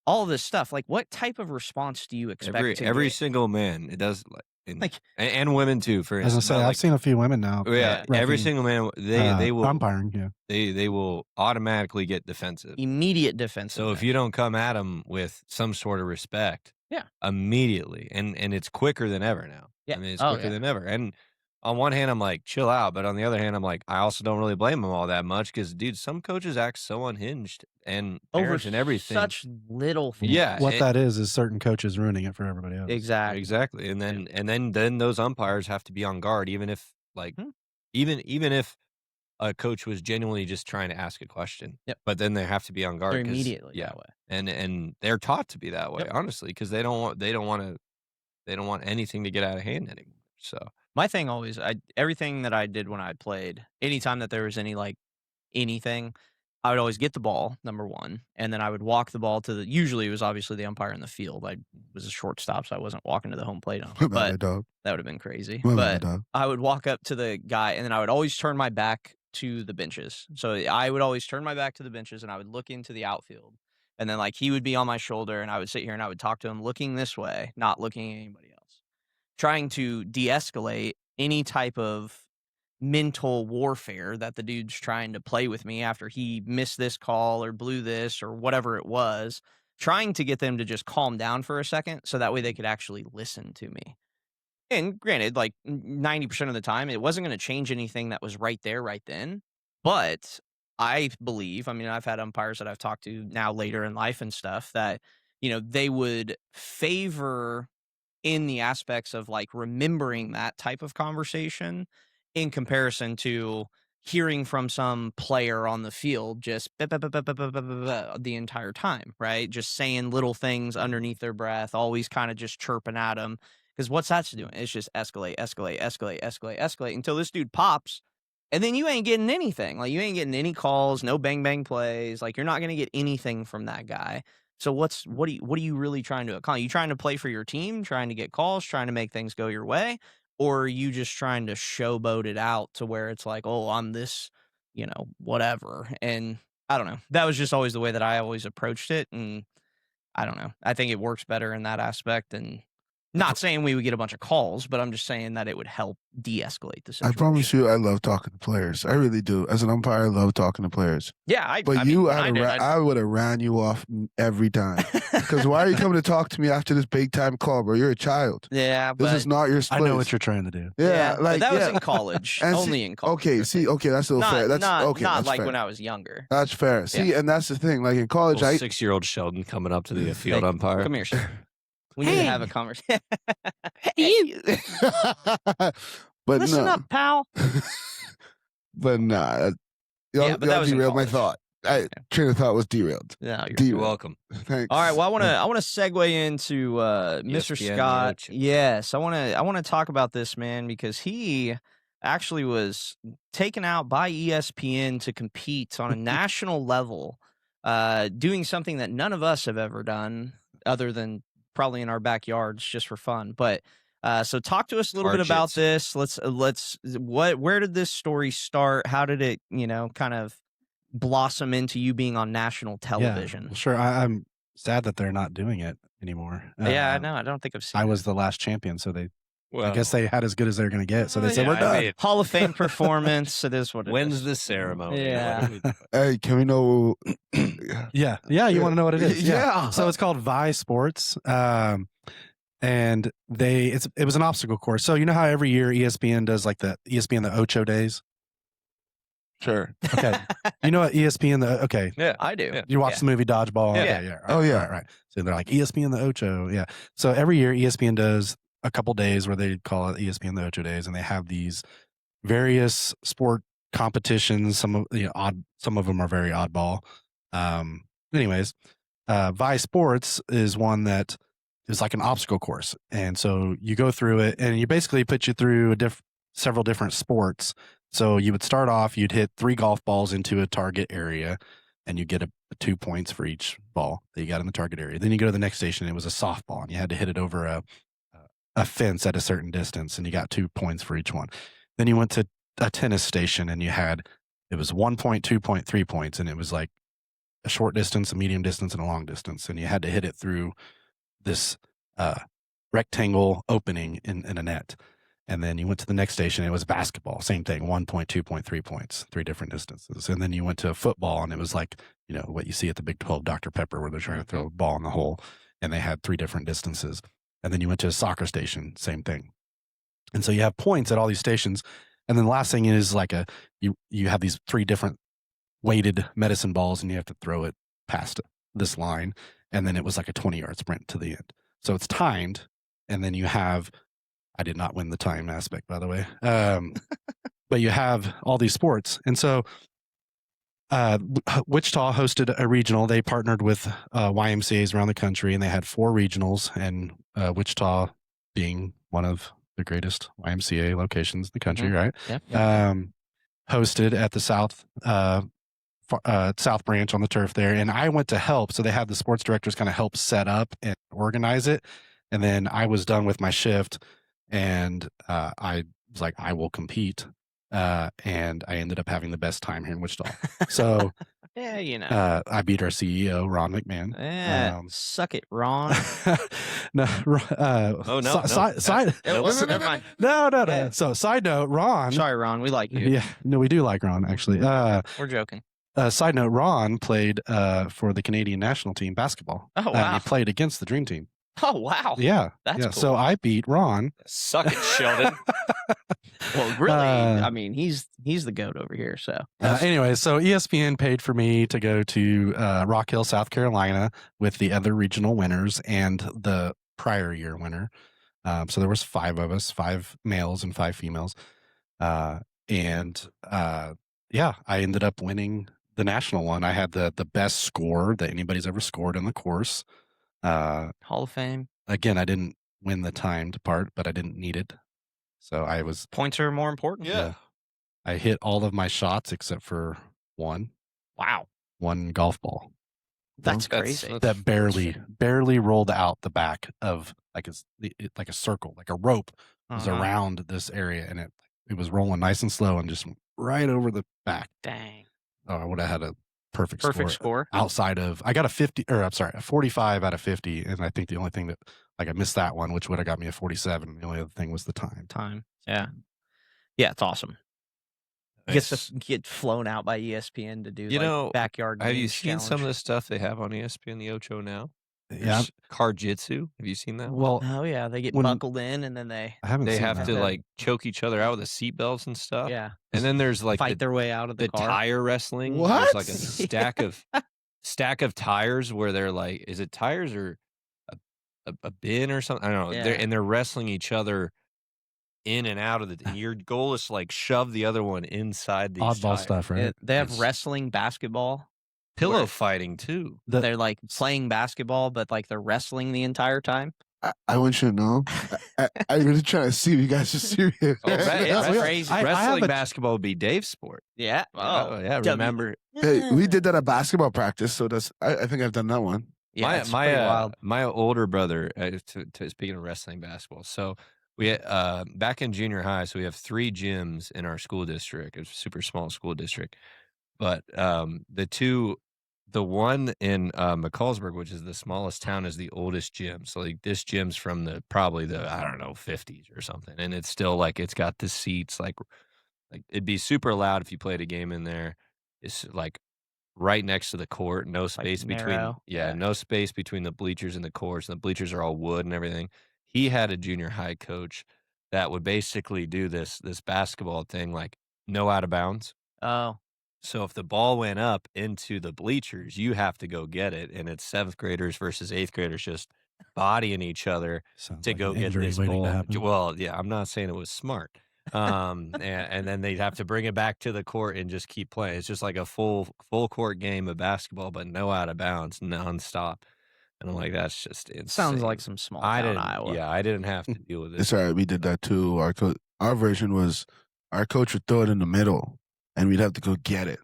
Speaker 1: all this stuff? Like, what type of response do you expect to
Speaker 2: Every
Speaker 1: get?
Speaker 2: single man, it does
Speaker 1: Like,
Speaker 2: and women too. For
Speaker 4: I was gonna
Speaker 2: instance,
Speaker 4: say,
Speaker 2: but,
Speaker 4: I've
Speaker 2: like,
Speaker 4: seen a few women now.
Speaker 2: yeah, every
Speaker 4: reffing,
Speaker 2: single man they will
Speaker 4: umpiring. Yeah.
Speaker 2: they will automatically get defensive.
Speaker 1: immediate defensiveness.
Speaker 2: So if you don't come at them with some sort of respect,
Speaker 1: Yeah.
Speaker 2: immediately, and it's quicker than ever now.
Speaker 1: Yeah.
Speaker 2: I mean, it's
Speaker 1: Oh,
Speaker 2: quicker
Speaker 1: yeah.
Speaker 2: than ever. And on one hand, I'm like, chill out, but on the other hand, I'm like, I also don't really blame them all that much because, dude, some coaches act so unhinged and
Speaker 1: over
Speaker 2: parents and everything.
Speaker 1: such little things.
Speaker 2: Yeah,
Speaker 4: What that is certain coaches ruining it for everybody else.
Speaker 1: Exactly.
Speaker 2: And then those umpires have to be on guard, even if
Speaker 1: Hmm.
Speaker 2: even if a coach was genuinely just trying to ask a question.
Speaker 1: Yep.
Speaker 2: But then they have to be on guard.
Speaker 1: They're
Speaker 2: 'Cause-
Speaker 1: immediately
Speaker 2: yeah,
Speaker 1: that way.
Speaker 2: and they're taught to be that way,
Speaker 1: Yep.
Speaker 2: honestly, because they don't want anything to get out of hand anymore. So
Speaker 1: My thing always, everything that I did when I played, anytime that there was any like anything, I would always get the ball, number one, and then I would walk the ball to usually it was obviously the umpire in the field. I was a shortstop, so I wasn't walking to the home plate on it,
Speaker 3: My
Speaker 1: but
Speaker 3: dog.
Speaker 1: that would have been crazy.
Speaker 3: My
Speaker 1: But
Speaker 3: dog.
Speaker 1: I would walk up to the guy, and then I would always turn my back to the benches. So I would always turn my back to the benches, and I would look into the outfield, and then like he would be on my shoulder, and I would sit here and I would talk to him, looking this way, not looking at anybody else, trying to de-escalate any type of mental warfare that the dude's trying to play with me after he missed this call or blew this or whatever it was, trying to get them to just calm down for a second so that way they could actually listen to me. And granted, like 90% of the time, it wasn't going to change anything that was right there, right then. But I believe, I mean, I've had umpires that I've talked to now later in life and stuff that, they would favor in the aspects of like remembering that type of conversation in comparison to hearing from some player on the field just the entire time, right? Just saying little things underneath their breath, always kind of just chirping at them. Because what's that doing? It's just escalate, escalate, escalate, escalate, escalate until this dude pops And then you ain't getting anything. Like, you ain't getting any calls, no bang bang plays. Like, you're not going to get anything from that guy. So what are you really trying to accomplish? You trying to play for your team, trying to get calls, trying to make things go your way, or are you just trying to showboat it out to where it's like, oh, I'm this, whatever. And I don't know. That was just always the way that I always approached it, and I don't know. I think it works better in that aspect, and not saying we would get a bunch of calls, but I'm just saying that it would help de-escalate the
Speaker 3: I
Speaker 1: situation.
Speaker 3: promise you, I love talking to players. I really do. As an umpire, I love talking to players.
Speaker 1: Yeah,
Speaker 3: I would have ran you off every time. Because why are you coming to talk to me after this big time call, bro? You're a child.
Speaker 1: Yeah, but
Speaker 3: this is not your split.
Speaker 4: I know what you're trying to do.
Speaker 3: Yeah, like
Speaker 1: that was in college, only in college.
Speaker 3: Okay, that's a little fair. That's okay.
Speaker 1: Not
Speaker 3: that's
Speaker 1: like
Speaker 3: fair.
Speaker 1: when I was younger.
Speaker 3: That's fair. See, and that's the thing. Like in college,
Speaker 2: 6-year-old Sheldon coming up to the field umpire.
Speaker 1: Come here, Sheldon. We need to have a conversation.
Speaker 3: But
Speaker 1: listen up, pal.
Speaker 3: But nah, y'all derailed my thought. Train of thought was derailed.
Speaker 2: No, you're welcome.
Speaker 3: Thanks.
Speaker 1: All right. Well, I want to segue into Mr.
Speaker 2: ESPN
Speaker 1: Scott.
Speaker 2: Ocho.
Speaker 1: Yes, I want to talk about this man because he actually was taken out by ESPN to compete on a national level, doing something that none of us have ever done, other than probably in our backyards just for fun. But so talk to us a little bit about this. Where did this story start? How did it, kind of blossom into you being on national television?
Speaker 4: Yeah, sure. I'm sad that they're not doing it anymore.
Speaker 1: Yeah, I know. I don't think I've seen
Speaker 4: I
Speaker 1: it.
Speaker 4: was the last champion, so I guess they had as good as they're going to get. So they said, we're done.
Speaker 1: Hall of Fame performance. It is what it is.
Speaker 2: When's the ceremony?
Speaker 1: Yeah.
Speaker 3: Hey, can we know?
Speaker 4: Yeah. You want to know what it is?
Speaker 3: Yeah.
Speaker 4: So it's called Vi Sports. And it was an obstacle course. So you know how every year ESPN does like the ESPN the Ocho days?
Speaker 3: Sure.
Speaker 4: Okay. You know what ESPN okay.
Speaker 1: Yeah, I do.
Speaker 2: Yeah.
Speaker 4: You watch the movie Dodgeball?
Speaker 1: Yeah.
Speaker 4: Okay, yeah.
Speaker 3: Oh, yeah.
Speaker 4: Right. So they're like ESPN the Ocho. Yeah. So every year ESPN does a couple days where they call it ESPN the Ocho days, and they have these various sport competitions. Some of them are very oddball. Anyways, Vi Sports is one that is like an obstacle course, and so you go through it, and you basically put you through several different sports. So you would start off, you'd hit 3 golf balls into a target area, and you get 2 points for each ball that you got in the target area. Then you go to the next station, and it was a softball, and you had to hit it over a fence at a certain distance, and you got 2 points for each one. Then you went to a tennis station, and it was 1 point, 2 point, 3 points, and it was like a short distance, a medium distance, and a long distance, and you had to hit it through this rectangle opening in a net. And then you went to the next station, it was basketball, same thing, 1 point, 2 point, 3 points, 3 different distances. And then you went to football, and it was like, what you see at the Big 12 Dr. Pepper, where they're trying to throw a ball in the hole, and they had 3 different distances. And then you went to a soccer station, same thing. And so you have points at all these stations. And then the last thing is like you have these 3 different weighted medicine balls, and you have to throw it past this line. And then it was like a 20-yard sprint to the end. So it's timed. And then I did not win the time aspect, by the way. But you have all these sports. And so Wichita hosted a regional. They partnered with YMCAs around the country, and they had 4 regionals, and Wichita being one of the greatest YMCA locations in the country, right?
Speaker 1: Yeah.
Speaker 4: Hosted at the South Branch on the turf there. And I went to help. So they had the sports directors kind of help set up and organize it. And then I was done with my shift, and I was like, I will compete. And I ended up having the best time here in Wichita. So
Speaker 1: yeah,
Speaker 4: I beat our CEO, Ron McMahon.
Speaker 1: Yeah, suck it, Ron.
Speaker 4: No.
Speaker 2: Oh no.
Speaker 1: Never mind.
Speaker 4: No. So side note, Ron.
Speaker 1: Sorry, Ron. We like you.
Speaker 4: Yeah, no, we do like Ron, actually.
Speaker 1: We're joking.
Speaker 4: Side note, Ron played for the Canadian national team basketball.
Speaker 1: Oh, wow.
Speaker 4: He played against the Dream Team.
Speaker 1: Oh, wow.
Speaker 4: Yeah.
Speaker 1: That's cool.
Speaker 4: So I beat Ron.
Speaker 2: Suck it, Sheldon.
Speaker 1: Well, really, I mean, he's the GOAT over here. So
Speaker 4: anyway, so ESPN paid for me to go to Rock Hill, South Carolina, with the other regional winners and the prior year winner. So there was 5 of us, 5 males and 5 females. I ended up winning the national one. I had the best score that anybody's ever scored in the course.
Speaker 1: Hall of Fame.
Speaker 4: Again, I didn't win the timed part, but I didn't need it. So I was
Speaker 1: points are more important.
Speaker 2: Yeah.
Speaker 4: I hit all of my shots except for one
Speaker 1: Wow.
Speaker 4: golf ball
Speaker 1: That's crazy.
Speaker 4: that barely rolled out the back of like a circle, like a rope was around this area, and it was rolling nice and slow and just right over the back.
Speaker 1: Dang.
Speaker 4: Oh, I would have had a perfect
Speaker 1: score
Speaker 4: outside of, I got a 45 out of 50. And I think the only thing that, like, I missed that one, which would have got me a 47. The only other thing was the time.
Speaker 1: Yeah. Yeah. It's awesome.
Speaker 2: Nice.
Speaker 1: Gets to get flown out by ESPN to do backyard.
Speaker 2: Have you
Speaker 1: games
Speaker 2: seen some of the stuff they have on ESPN, the Ocho now?
Speaker 4: Yeah.
Speaker 2: Car jitsu. Have you seen that?
Speaker 4: Well,
Speaker 1: oh yeah, they get buckled in and then they
Speaker 2: have to like choke each other out with the seatbelts and stuff.
Speaker 1: Yeah.
Speaker 2: And then there's like
Speaker 1: fight their way out of the car.
Speaker 2: Tire wrestling.
Speaker 3: What?
Speaker 2: There's like a stack of tires where they're like, is it tires or a bin or something? I don't know.
Speaker 1: Yeah.
Speaker 2: They're wrestling each other in and out of and your goal is to like shove the other one inside these
Speaker 4: oddball
Speaker 2: tires.
Speaker 4: stuff, right?
Speaker 1: Yeah, they have wrestling, basketball,
Speaker 2: pillow fighting too.
Speaker 1: They're like playing basketball, but like they're wrestling the entire time.
Speaker 3: I want you to know. I really trying to see if you guys are serious.
Speaker 1: It's crazy.
Speaker 2: Wrestling basketball would be Dave's sport.
Speaker 1: Yeah.
Speaker 2: Oh yeah. Remember?
Speaker 3: Hey, we did that at basketball practice, so I think I've done that one.
Speaker 1: Yeah, it's pretty wild.
Speaker 2: My older brother, speaking of wrestling basketball, so we back in junior high, so we have 3 gyms in our school district. It's a super small school district, but the one in McCallsburg, which is the smallest town, is the oldest gym. So like this gym's from probably the I don't know 50s or something, and it's still like it's got the seats like it'd be super loud if you played a game in there. It's like right next to the court, no space between no space between the bleachers and the courts, and the bleachers are all wood and everything. He had a junior high coach that would basically do this basketball thing, like no out of bounds.
Speaker 1: Oh.
Speaker 2: So if the ball went up into the bleachers, you have to go get it, and it's 7th graders versus 8th graders just bodying each other to go get this ball. Well, yeah, I'm not saying it was smart. And then they'd have to bring it back to the court and just keep playing. It's just like a full court game of basketball, but no out of bounds, nonstop. And I'm like, that's just insane.
Speaker 1: Sounds like some small town Iowa.
Speaker 2: Yeah, I didn't have to deal with it.
Speaker 3: It's all right. We did that too. Our version was our coach would throw it in the middle, and we'd have to go get it.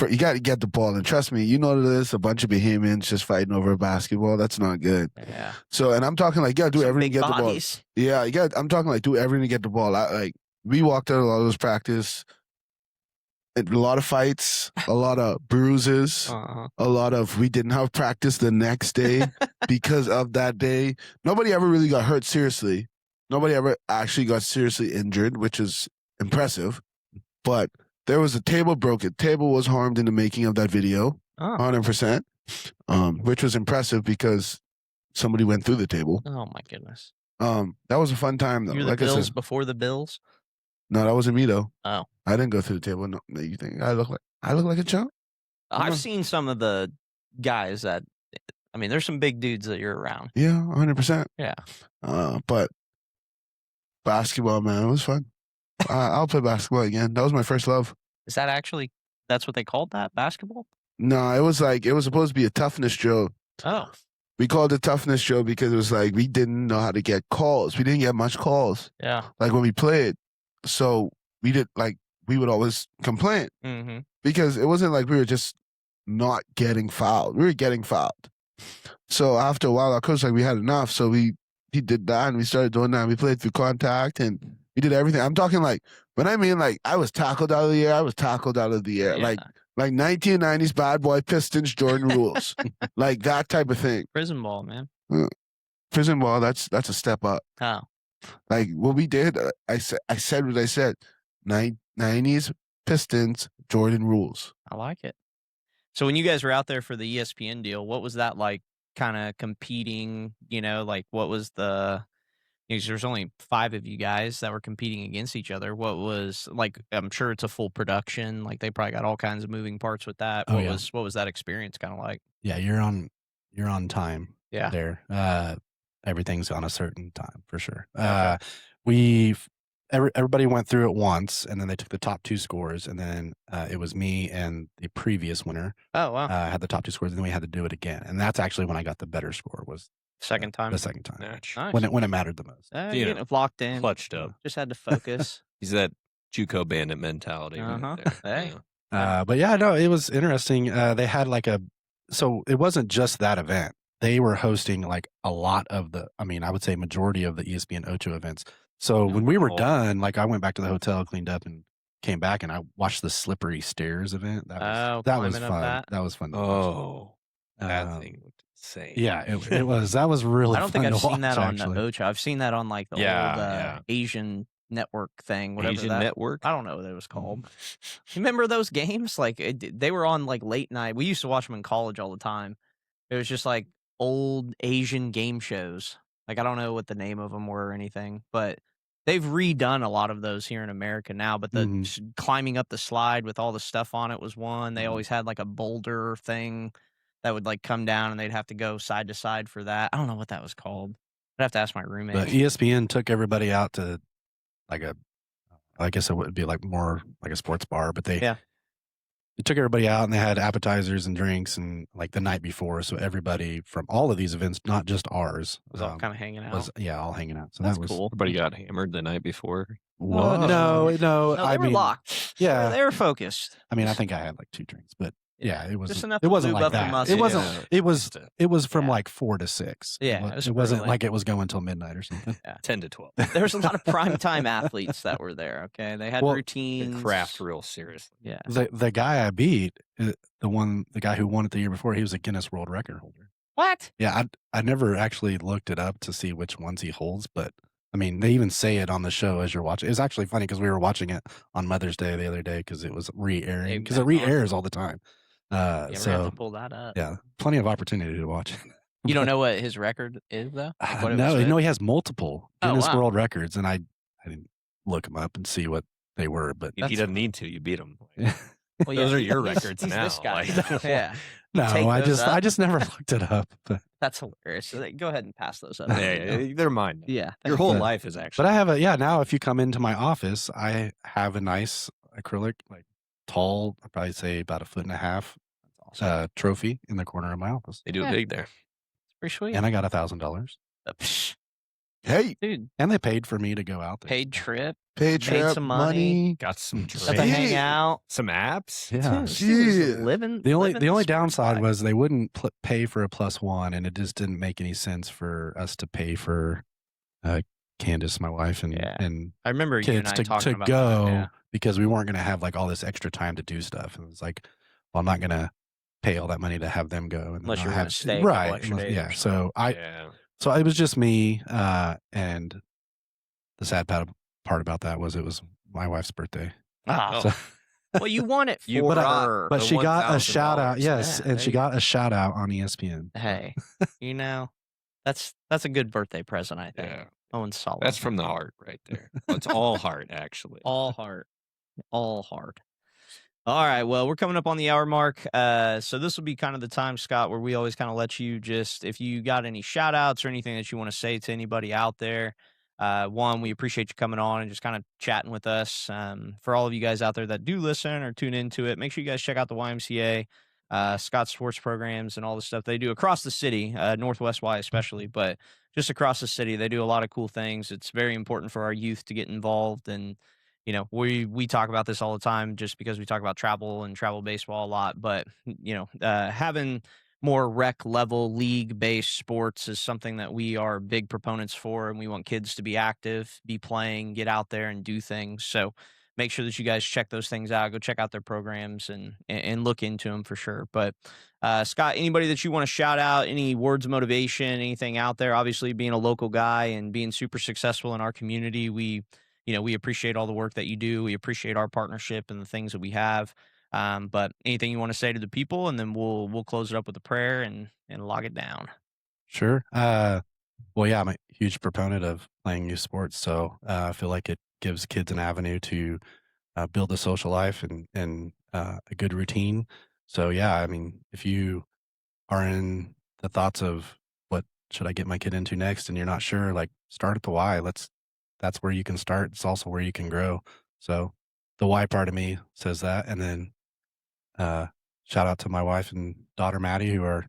Speaker 3: You got to get the ball, and trust me, you know this. A bunch of Bahamians just fighting over a basketball. That's not good.
Speaker 1: Yeah.
Speaker 3: So, and I'm talking like, you got to do everything to get
Speaker 1: bodies.
Speaker 3: the ball. Yeah, I'm talking like do everything to get the ball. Like we walked out a lot of those practice. A lot of fights, a lot of bruises, a lot of we didn't have practice the next day because of that day. Nobody ever really got hurt seriously. Nobody ever actually got seriously injured, which is impressive. But there was a table broken. Table was harmed in the making of that video, 100%, which was impressive because somebody went through the table.
Speaker 1: Oh my goodness.
Speaker 3: That was a fun time though.
Speaker 1: You're the Bills before the Bills?
Speaker 3: No, that wasn't me though.
Speaker 1: Oh,
Speaker 3: I didn't go through the table. No, you think I look like a chump?
Speaker 1: I've seen some of the guys that. I mean, there's some big dudes that you're around.
Speaker 3: Yeah, 100%.
Speaker 1: Yeah.
Speaker 3: But basketball, man, it was fun. I'll play basketball again. That was my first love.
Speaker 1: Is that actually? That's what they called that, basketball?
Speaker 3: No, it was supposed to be a toughness drill.
Speaker 1: Oh.
Speaker 3: We called it toughness drill because it was like we didn't know how to get calls. We didn't get much calls.
Speaker 1: Yeah.
Speaker 3: Like when we played. So we would always complain because it wasn't like we were just not getting fouled. We were getting fouled. So after a while, our coach was like, we had enough. So he did that and we started doing that. And we played through contact and we did everything. I'm talking like, when I mean like I was tackled out of the air, I was tackled out of the air.
Speaker 1: Yeah.
Speaker 3: Like 1990s bad boy Pistons Jordan rules. Like that type of thing.
Speaker 1: Prison ball, man.
Speaker 3: Prison ball, that's a step up.
Speaker 1: Oh.
Speaker 3: Like what we did, I said what I said. 90s Pistons Jordan rules.
Speaker 1: I like it. So when you guys were out there for the ESPN deal, what was that like? Kind of competing, like what was there's only 5 of you guys that were competing against each other. What was like? I'm sure it's a full production. Like they probably got all kinds of moving parts with that. What was that experience kind of like?
Speaker 4: Yeah, you're on time.
Speaker 1: Yeah.
Speaker 4: There. Everything's on a certain time for sure.
Speaker 1: Okay.
Speaker 4: Everybody went through it once, and then they took the top 2 scores, and then it was me and the previous winner.
Speaker 1: Oh wow!
Speaker 4: Had the top 2 scores, and then we had to do it again, and that's actually when I got the better score. Was
Speaker 1: second time?
Speaker 4: The second time,
Speaker 1: nice.
Speaker 4: when it mattered the most.
Speaker 1: Getting locked in,
Speaker 2: clutched up.
Speaker 1: Just had to focus.
Speaker 2: He's that JUCO bandit mentality.
Speaker 1: Uh-huh.
Speaker 2: Right there.
Speaker 1: Hey.
Speaker 2: Yeah.
Speaker 4: But yeah, no, it was interesting. They had like so it wasn't just that event. They were hosting like a lot of I would say majority of the ESPN Ocho events. So when we were done, like I went back to the hotel, cleaned up, and came back, and I watched the Slippery Stairs event. That was fun. That was fun to watch.
Speaker 2: Oh, that thing looked insane.
Speaker 4: Yeah, it was. That was really.
Speaker 1: I don't think
Speaker 4: fun
Speaker 1: I've
Speaker 4: to
Speaker 1: seen that
Speaker 4: watch,
Speaker 1: on
Speaker 4: actually.
Speaker 1: Ocho. I've seen that on like the old Asian network thing, whatever
Speaker 2: Asian
Speaker 1: that
Speaker 2: network.
Speaker 1: I don't know what it was called. You remember those games? Like they were on like late night. We used to watch them in college all the time. It was just like old Asian game shows. Like I don't know what the name of them were or anything, but they've redone a lot of those here in America now. But the climbing up the slide with all the stuff on it was one. They always had like a boulder thing that would like come down, and they'd have to go side to side for that. I don't know what that was called. I'd have to ask my roommate.
Speaker 4: But ESPN took everybody out to like I guess it would be like more like a sports bar, but they took everybody out, and they had appetizers and drinks and like the night before. So everybody from all of these events, not just ours,
Speaker 1: was all kind of hanging out.
Speaker 4: all hanging out. So
Speaker 1: that's
Speaker 4: that was
Speaker 1: cool.
Speaker 2: Everybody got hammered the night before.
Speaker 4: What? No,
Speaker 1: they were locked.
Speaker 4: Yeah,
Speaker 1: they were focused.
Speaker 4: I mean, I think I had like 2 drinks, but yeah, it was.
Speaker 1: Enough
Speaker 4: it wasn't
Speaker 1: to
Speaker 4: like
Speaker 1: up the
Speaker 4: that.
Speaker 1: muscle.
Speaker 4: It wasn't. It was from like 4 to 6.
Speaker 1: Yeah,
Speaker 4: it wasn't like it was going till midnight or something.
Speaker 2: 10 to 12.
Speaker 1: There was a lot of primetime athletes that were there. Okay, they had routines.
Speaker 2: They craft real seriously.
Speaker 1: Yeah.
Speaker 4: The guy I beat, the guy who won it the year before, he was a Guinness World Record holder.
Speaker 1: What?
Speaker 4: Yeah, I never actually looked it up to see which ones he holds, but I mean, they even say it on the show as you're watching. It's actually funny because we were watching it on Mother's Day the other day because it was re-airing, because it re-airs all the time.
Speaker 1: Yeah, we're gonna have to pull that up.
Speaker 4: Yeah, plenty of opportunity to watch.
Speaker 1: You don't know what his record is, though? Like
Speaker 4: No, he has multiple Guinness
Speaker 1: wow.
Speaker 4: World Records, and I didn't look them up and see what they were. But
Speaker 2: he doesn't need to. You beat him.
Speaker 1: Well,
Speaker 2: those are your records
Speaker 1: he's
Speaker 2: now.
Speaker 1: This guy.
Speaker 2: Like,
Speaker 1: yeah.
Speaker 4: No, I just never looked it up. But.
Speaker 1: That's hilarious. So go ahead and pass those up.
Speaker 2: Yeah, they're mine.
Speaker 1: Yeah.
Speaker 2: Your whole life is actually.
Speaker 4: But I have now if you come into my office, I have a nice acrylic, like tall, I'd probably say about 1.5 foot trophy in the corner of my office.
Speaker 2: They do it big there.
Speaker 1: It's pretty sweet.
Speaker 4: And I got $1,000.
Speaker 3: Hey,
Speaker 1: dude.
Speaker 4: And they paid for me to go out there.
Speaker 1: Paid trip.
Speaker 3: Paid
Speaker 1: some money.
Speaker 2: Got some
Speaker 1: Got to hang out.
Speaker 2: Some apps.
Speaker 4: Yeah.
Speaker 1: Living.
Speaker 4: The only downside was they wouldn't pay for a +1, and it just didn't make any sense for us to pay for Candace, my wife, and
Speaker 1: I remember
Speaker 4: kids
Speaker 1: you and I talking about
Speaker 4: go
Speaker 1: that,
Speaker 4: because we weren't going to have like all this extra time to do stuff. And it was like, well, I'm not going to pay all that money to have them go, and
Speaker 1: unless you're going to stay
Speaker 4: right.
Speaker 1: Days
Speaker 4: So so it was just me, and the sad part about that was it was my wife's birthday.
Speaker 1: So, well, you won it for her.
Speaker 4: But she got a shout out. Yes, and she got a shout out on ESPN.
Speaker 1: Hey, that's a good birthday present, I think.
Speaker 2: Yeah.
Speaker 1: Owen's solid.
Speaker 2: That's from the heart right there. It's all heart, actually.
Speaker 1: All heart. All heart. All right. Well, we're coming up on the hour mark. So this will be kind of the time, Scott, where we always kind of let you just, if you got any shout outs or anything that you want to say to anybody out there. One, we appreciate you coming on and just kind of chatting with us. For all of you guys out there that do listen or tune into it, make sure you guys check out the YMCA, Scott's sports programs and all the stuff they do across the city, Northwest Y especially, but just across the city. They do a lot of cool things. It's very important for our youth to get involved. And, we talk about this all the time just because we talk about travel and travel baseball a lot. But, having more rec level league based sports is something that we are big proponents for, and we want kids to be active, be playing, get out there and do things. So make sure that you guys check those things out. Go check out their programs and look into them for sure. But Scott, anybody that you want to shout out, any words of motivation, anything out there? Obviously, being a local guy and being super successful in our community, we appreciate all the work that you do. We appreciate our partnership and the things that we have. But anything you want to say to the people, and then we'll close it up with a prayer and log it down.
Speaker 4: Sure. Well, yeah, I'm a huge proponent of playing youth sports. So I feel like it gives kids an avenue to build a social life and a good routine. So yeah, I mean, if you are in the thoughts of what should I get my kid into next, and you're not sure, like start at the Y. That's where you can start. It's also where you can grow. So the Y part of me says that. And then shout out to my wife and daughter, Maddie, who are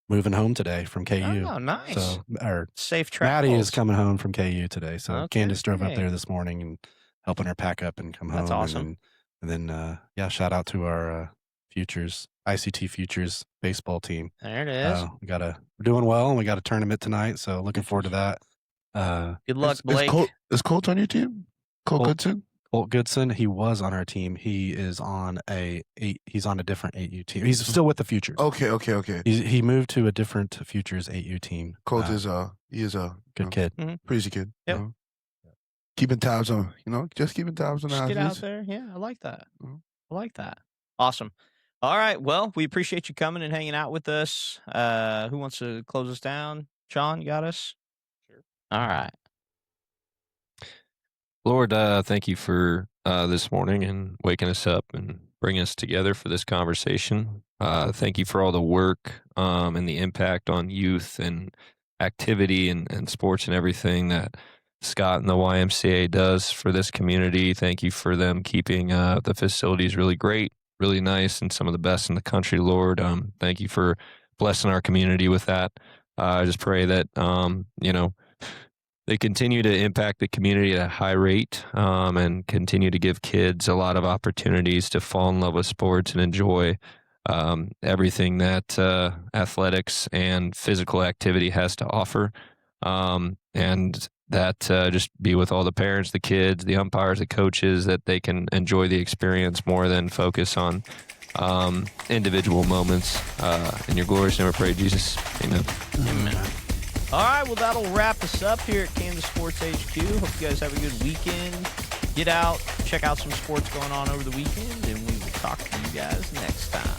Speaker 4: moving home today from KU.
Speaker 1: Oh, nice.
Speaker 4: So,
Speaker 1: safe travels.
Speaker 4: Maddie is coming home from KU today. So Candace drove up there this morning, and helping her pack up and come home.
Speaker 1: That's awesome.
Speaker 4: And then yeah, shout out to our Futures ICT Futures baseball team.
Speaker 1: There it is.
Speaker 4: We're doing well, and we got a tournament tonight, so looking forward to that.
Speaker 1: Good luck, Blake.
Speaker 3: Is Colt on your team? Colt Goodson?
Speaker 4: Colt Goodson, he was on our team. He is on he's on a different 8U team. He's still with the Futures.
Speaker 3: Okay.
Speaker 4: He moved to a different Futures 8U team.
Speaker 3: Colt is a
Speaker 4: good kid.
Speaker 3: Crazy kid.
Speaker 1: Yep.
Speaker 3: You know? Keeping tabs on, just keeping tabs on
Speaker 1: Just get out there. Yeah, I like that. I like that. Awesome. All right. Well, we appreciate you coming and hanging out with us. Who wants to close us down? Sean, you got us? Sure. All right.
Speaker 2: Lord, thank you for this morning and waking us up and bringing us together for this conversation. Thank you for all the work and the impact on youth and activity and sports and everything that Scott and the YMCA does for this community. Thank you for them keeping the facilities really great, really nice, and some of the best in the country, Lord. Thank you for blessing our community with that. I just pray that, they continue to impact the community at a high rate and continue to give kids a lot of opportunities to fall in love with sports and enjoy everything that athletics and physical activity has to offer. And that just be with all the parents, the kids, the umpires, the coaches, that they can enjoy the experience more than focus on individual moments. In your glorious name, I pray, Jesus. Amen.
Speaker 1: Amen. All right, well, that'll wrap us up here at Kansas Sports HQ. Hope you guys have a good weekend. Get out, check out some sports going on over the weekend, and we will talk to you guys next time.